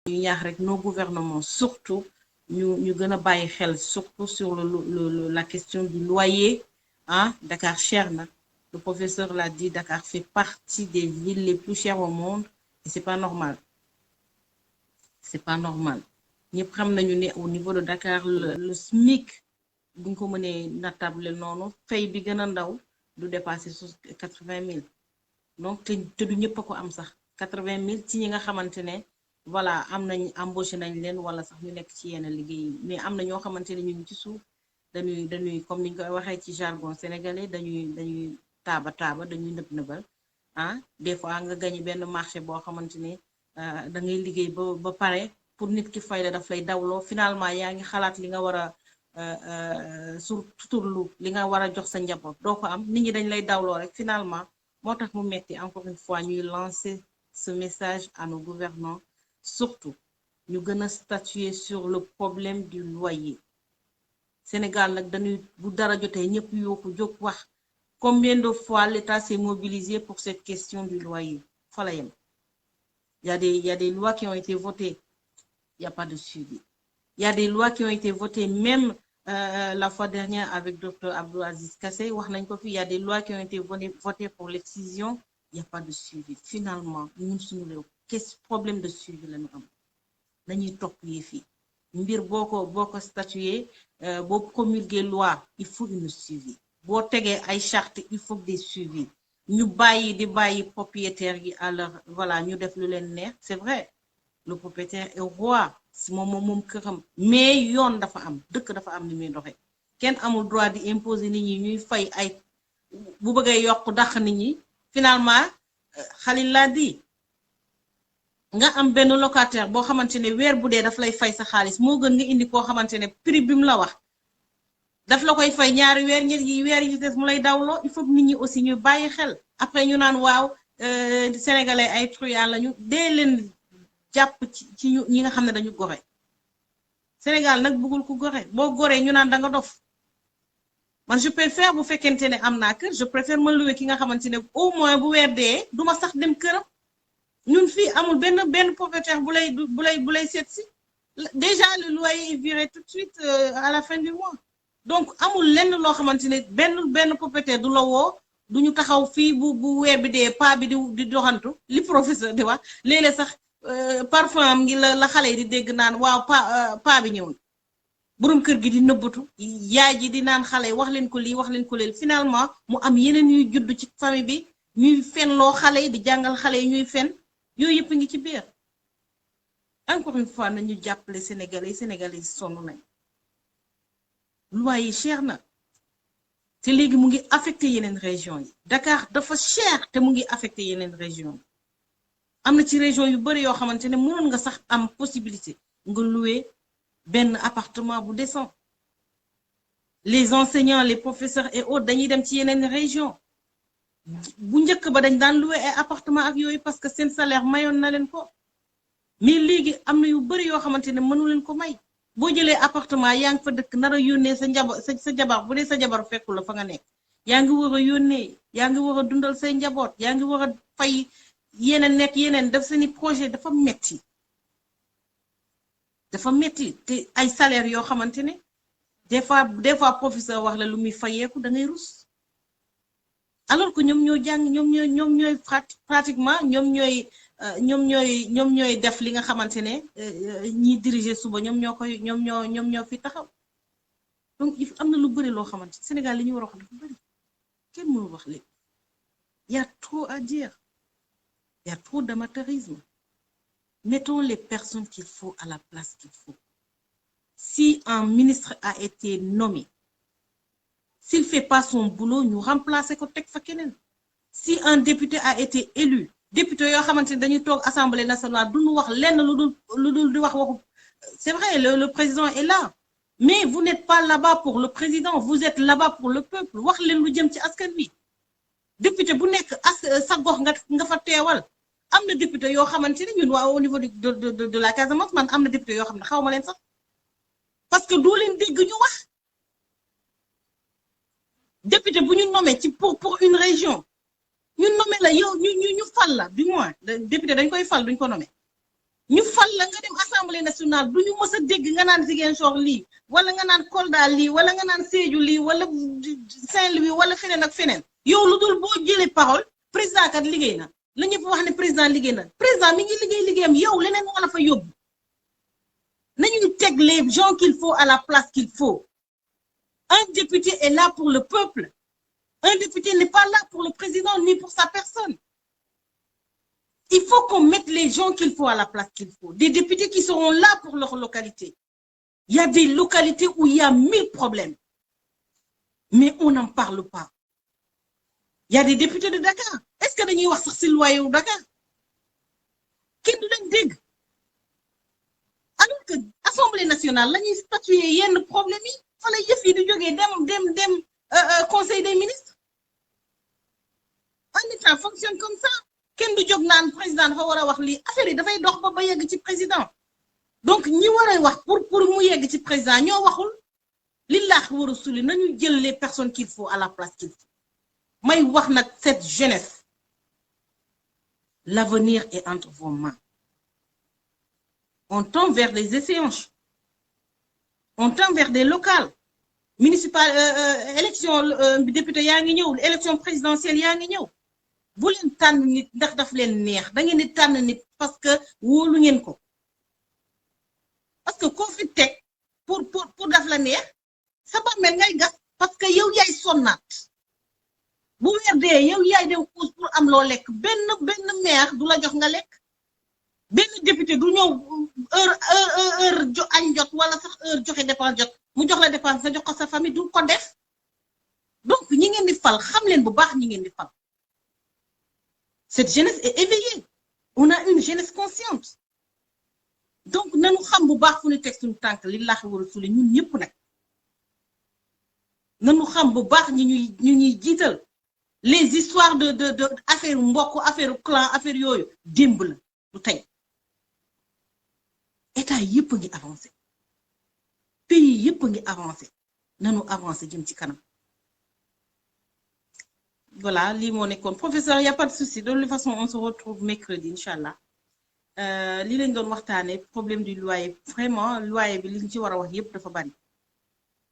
Ñu ñaax rek nos gouvernements surtout ñu gën a bàyyi xel surtout sur la question du loyer. Dakar cher na. Le professeur l'a dit, Dakar fait partie des villes les plus chères au monde et c'est pas normal. C'est pas normal. Ñëpp xam nañu ne au niveau de Dakar le SMIC buñ ko mënee natable noonu fay bi gën a ndaw du dépasser 80 000 donc te du ñëpp a ko am sax 80 000 ci ñi nga xamante ne voilà am nañ embauché nañ leen wala sax ñu nekk ci yenn liggéey mais am na ñoo xamante ne ñu ngi ci suuf dañuy comme niñ koy waxee ci jargon sénégalais dañuy taaba dañuy nëbal des fois nga gagné benn marché boo xamante ne da ngay liggéey ba pare pour nit ki fay la daf lay dawloo finalement yaa ngi xalaat li nga war a surturlu li nga war a jox sa njaboot doo ko am nit ñi dañ lay dawloo rek finalement moo tax mu metti encore une fois ñuy lancer ce message à nos gouvernants surtout ñu gën a statuer sur le problème du loyer. Sénégal nag dañuy bu dara jotee ñëpp yoo ko jóg wax combien de fois l'État s'est mobilisé pour cette question du loyer fa la yem. Il y a des lois qui ont été votées, il n'y a pas de suivi. Il y a des lois qui ont été votées même la fois dernière avec Dr Abdou Aziz Kassé wax nañ ko fi. Il y a des lois qui ont été votées pour l'excision, il n'y a pas de suivi. Finalement ñun suñu réew qu'est-ce problème de suivi la ñu am dañuy topp yi fii mbir boo ko statuer boo promulguer loi il faut une suivi boo tegee ay charte il faut des suivis ñu bàyyi propriétaire yi à leur voilà ñu def lu leen neex. C'est vrai le propriétaire est roi si moom këram mais yoon dafa am dëkk dafa am ni muy doxee kenn amul droit di imposer nit ñi ñuy fay ay bu bëggee yokk dàq nit ñi finalement Khalil l'a dit nga am benn locataire boo xamante ne weer bu dee daf lay fay sa xaalis moo gën nga indi koo xamante ne prix bi mu la wax daf la koy fay ñaari weer weer yi des mu lay dawloo. Il faut que nit ñi aussi ñu bàyyi xel après ñu naan waaw sénégalais ay truand lañu dee leen jàpp ci ñi nga xam ne dañu gore. Sénégal nag bëggul ku gore boo goree ñu naan da nga dof. Man je préfère bu fekkente ne am naa kër je préfère ma louer ki nga xamante ne au moins bu weer dee duma sax dem këram. ñun fii amul benn propriétaire bu lay seet si déjà le loyer est viré tout de suite à la fin du mois donc amul lenn loo xamante ne benn propriétaire du la woo du ñu taxaw fii bu weer bi dee pa bi di doxantu li professeur di wax léeg-léeg sax parfum am ngi la xale yi di dégg naan waaw pa bi ñëw borom kër gi di nëbbatu yaay ji di naan xale wax leen ko lii wax leen ko leen finalement mu am yeneen yuy judd ci famille bi ñuy fenloo xale yi di jàngal xale yi ñuy fen yooyu yëpp ngi ci biir encore une fois nañu jàppale sénégalais yi sonn nañ loyer yi cher na te léegi mu ngi affecté yeneen région yi Dakar dafa cher te mu ngi affecté yeneen région yi am na ci région yu bari yoo xamante ne mënoon nga sax am possibilité nga louer benn appartement bu décent les enseignants les professeurs et autres dañuy dem ci yeneen région bu njëkk ba dañ daan louer ay appartement ak yooyu parce que seen salaire mayoon na leen ko mais léegi am na yu bari yoo xamante ne mënu leen ko may boo jëlee appartement yaa ngi fa dëkk nar a yónnee sa njaboot sa jabar bu dee sa jabar fekkul la fa nga nekk yaa ngi war a yónnee yaa ngi war a dundal say njaboot yaa ngi war a fay yeneen nekk yeneen def seeni projet dafa metti te ay salaire yoo xamante ne des fois professeur wax la lu muy fayeeku da ngay rus alors que ñoom ñoo jàng ñoom ñooy pratiquement ñoom ñooy def li nga xamante ne ñiy diriger suba ñoom ñoo fi taxaw donc il am na lu bëri loo xamante Sénégal li ñu war a wax dafa bëri kenn mënul wax lépp y a trop à dire y a trop d'amateurisme. Mettons les personnes qu'il faut à la place qu'il faut. Si un ministre a été nommé, s'il ne fait pas son boulot, nous remplaçons ko teg fa keneen. Si un député a été élu, député yoo xamante ne dañuy toog assemblée nationale duñu wax lenn lu dul di wax waxu. C'est vrai, le président est là. Mais vous n'êtes pas là-bas pour le président, vous êtes là-bas pour le peuple. Wax leen lu jëm ci askan wi. Député bu nekk sa gox nga fa teewal. am na député yoo xamante ne ñun waa au niveau de la Casamance man am na député yoo xam ne xaw ma leen sax parce que doo leen dégg ñu wax député bu ñu nommé ci pour une région ñu nommé la yow ñu fal la du moins député dañ koy fal duñ ko nommé ñu fal la nga dem assemblée nationale du ñu mës a dégg nga naan Ziguinchor lii wala nga naan Kolda lii wala nga naan Sédhiou lii wala Saint-Louis wala feneen ak feneen yow lu dul boo jëlee parole président kat liggéey na. la ñëpp wax ne président liggéey na président mi ngi liggéeyam yow leneen moo la fa yóbbu nañu teg les gens qu'il faut à la place qu'il faut un député est là pour le peuple un député n'est pas là pour le président ni pour sa personne il faut qu'on mette les gens qu'il faut à la place qu'il faut des députés qui seront là pour leur localité il y a des localités où il y a 1000 problèmes mais on n'en parle pas il y a des députés de Dakar est-ce que dañuy wax sax ci loyer wu Dakar kenn du leen dégg alors que assemblée nationale la ñuy statuer yenn problème yi fa la yëf yi di jógee dem conseil des ministres un état fonctionne comme ça kenn du jóg naan président dafa war a wax lii affaire yi dafay dox ba yegg ci président donc ñi war a wax pour mu yegg ci président ñoo waxul lillaahi wa rasuli nañu jël les personnes qu'il faut à la place qu'il faut may wax nag cette jeunesse l'avenir est entre vos mains on tend vers des échéances on tend vers des locales municipales élection député yaa ngi ñëw élection présidentielle yaa ngi ñëw bu leen tànn nit ndax daf leen neex da ngeen di tànn nit parce que wóolu ngeen ko parce que koo fi teg pour daf la neex sa bàmmeel ngay gas parce que yow yaay sonnaat bu weer dee yow yaay dem xuus pour am loo lekk benn maire du la jox nga lekk benn député du ñëw heure añ jot wala sax heure joxe dépense jot mu jox la dépense nga jox ko sa famille du ko def donc ñi ngeen di fal xam leen bu baax ñi ngeen di fal cette jeunesse est éveillée on a une jeunesse consciente donc nanu xam bu baax fu ñu teg suñu tànk lillaahi wa rasuli ñun ñëpp nag nanu xam bu baax ñi ñuy jiital les histoires de affaire mbokk affaire clan affaire yooyu démb la du tey état yëpp a ngi avancé pays yëpp a ngi avancé nanu avancé jëm ci kanam voilà lii moo nekkoon professeur y a pas de souci de toute façon on se retrouve mercredi inchallah lii lañ doon waxtaane problème du loyer vraiment loyer bi liñ ci war a wax yëpp dafa bari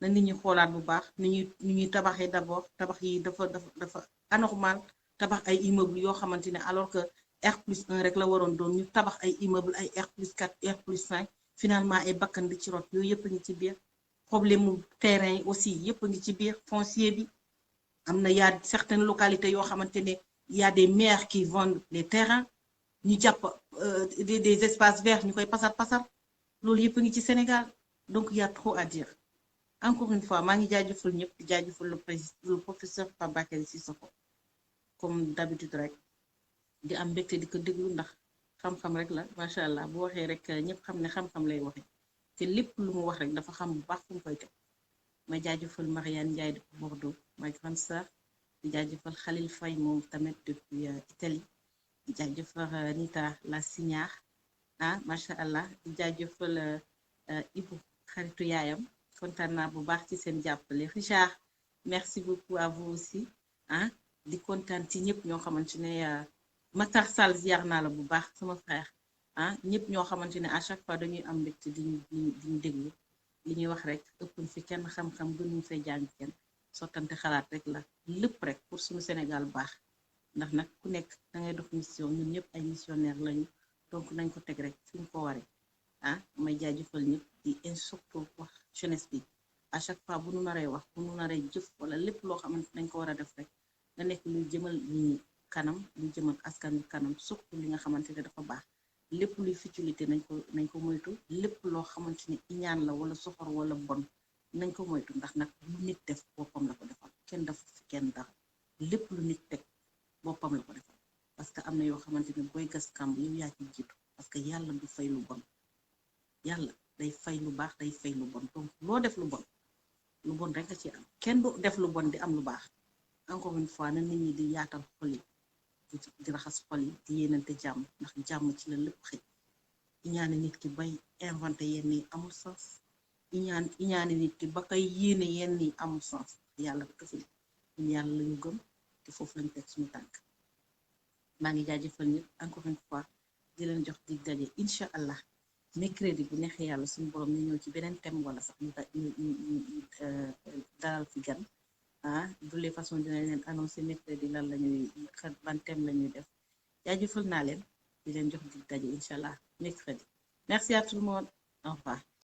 na nit ñi xoolaat bu baax ni ñuy tabaxee d'abord tabax yi dafa anormal tabax ay immeuble yoo xamante ne alors que R+1 rek la waroon doon ñu tabax ay immeuble ay R+4 R+5 finalement ay bakkan di ci rot yooyu yëpp a ngi ci biir problème mu terrain yi aussi yëpp a ngi ci biir foncier bi am na y a certaines localités yoo xamante ne y a des maires qui vendent les terrains ñu jàpp des espaces verts ñu koy pasar loolu yëpp a ngi ci Sénégal donc y a trop à dire encore une fois maa ngi jaajëfal ñëpp di jaajëfal le professeur Pape Bakary Cissokho comme d'habitude rek di am mbégte di ko déglu ndax xam-xam rek la macha allah bu waxee rek ñëpp xam ne xam-xam lay waxe te lépp lu mu wax rek dafa xam bu baax fu mu koy teg ma jaajëfal Marianne Ndiaye depuis Bordeaux ma grande sœur di jaajëfal Khalil Faye moom tamit depuis Italie di jaajëfal Nita la Signar macha allah di jaajëfal Ibou xaritu yaayam kontaan naa bu baax ci seen jàppale Richard merci beaucoup à vous aussi di kontaan ci ñëpp ñoo xamante ne Matar Sall ziar naa la bu baax sama frère ñëpp ñoo xamante ne à chaque fois dañuy am mbégte diñu déglu li ñuy wax rek ëppuñ fi kenn xam-xam gënuñ fay jàng kenn sottante xalaat rek la lépp rek pour suñu Sénégal baax ndax nag ku nekk da ngay dox mission ñun ñëpp ay missionnaire lañu donc nañ ko teg rek fi ñu ko waree may jaajëfal ñëpp di surtout wax jeunesse bi à chaque fois bu nu naree wax bu nu naree jëf wala lépp loo xamante nañ ko war a def rek nga nekk luy jëmal ñi kanam luy jëmal askan wi kanam surtout li nga xamante ne dafa baax lépp luy futilité nañ ko moytu lépp loo xamante ne iñaan la wala soxor wala bon nañ ko moytu ndax nag lu nit def boppam la ko defal kenn def fi kenn dara lépp lu nit teg boppam la ko defal parce que am na yoo xamante ne booy gas kàmb yow yaa ci jiitu parce que yàlla du fay lu bon yàlla day fay lu baax day fay lu bon donc loo def lu bon rek nga ci am kenn du def lu bon di am lu baax encore une fois na nit ñi di yaatal xol yi di raxas xol yi di yéenante jàmm ndax jàmm ci la lépp xëj iñaane nit ki bay inventé yenn yi amul sens iñaane nit ki ba koy yéene yenn yi amul sens yàlla ko fi ñun yàlla lañu gëm te foofu lañu teg suñu tànk maa ngi jaajëfal ñëpp encore une fois di leen jox dig daje incha allah mercredi bu neexee yàlla suñu borom ñu ñëw ci beneen thème wala sax ñu dalal fi gan de les façons dinañ leen annoncé mercredi lan lañuy ban thème la ñuy def jaajëfal naa leen di leen jox dig daje incha allah mercredi merci à tout le monde au revoir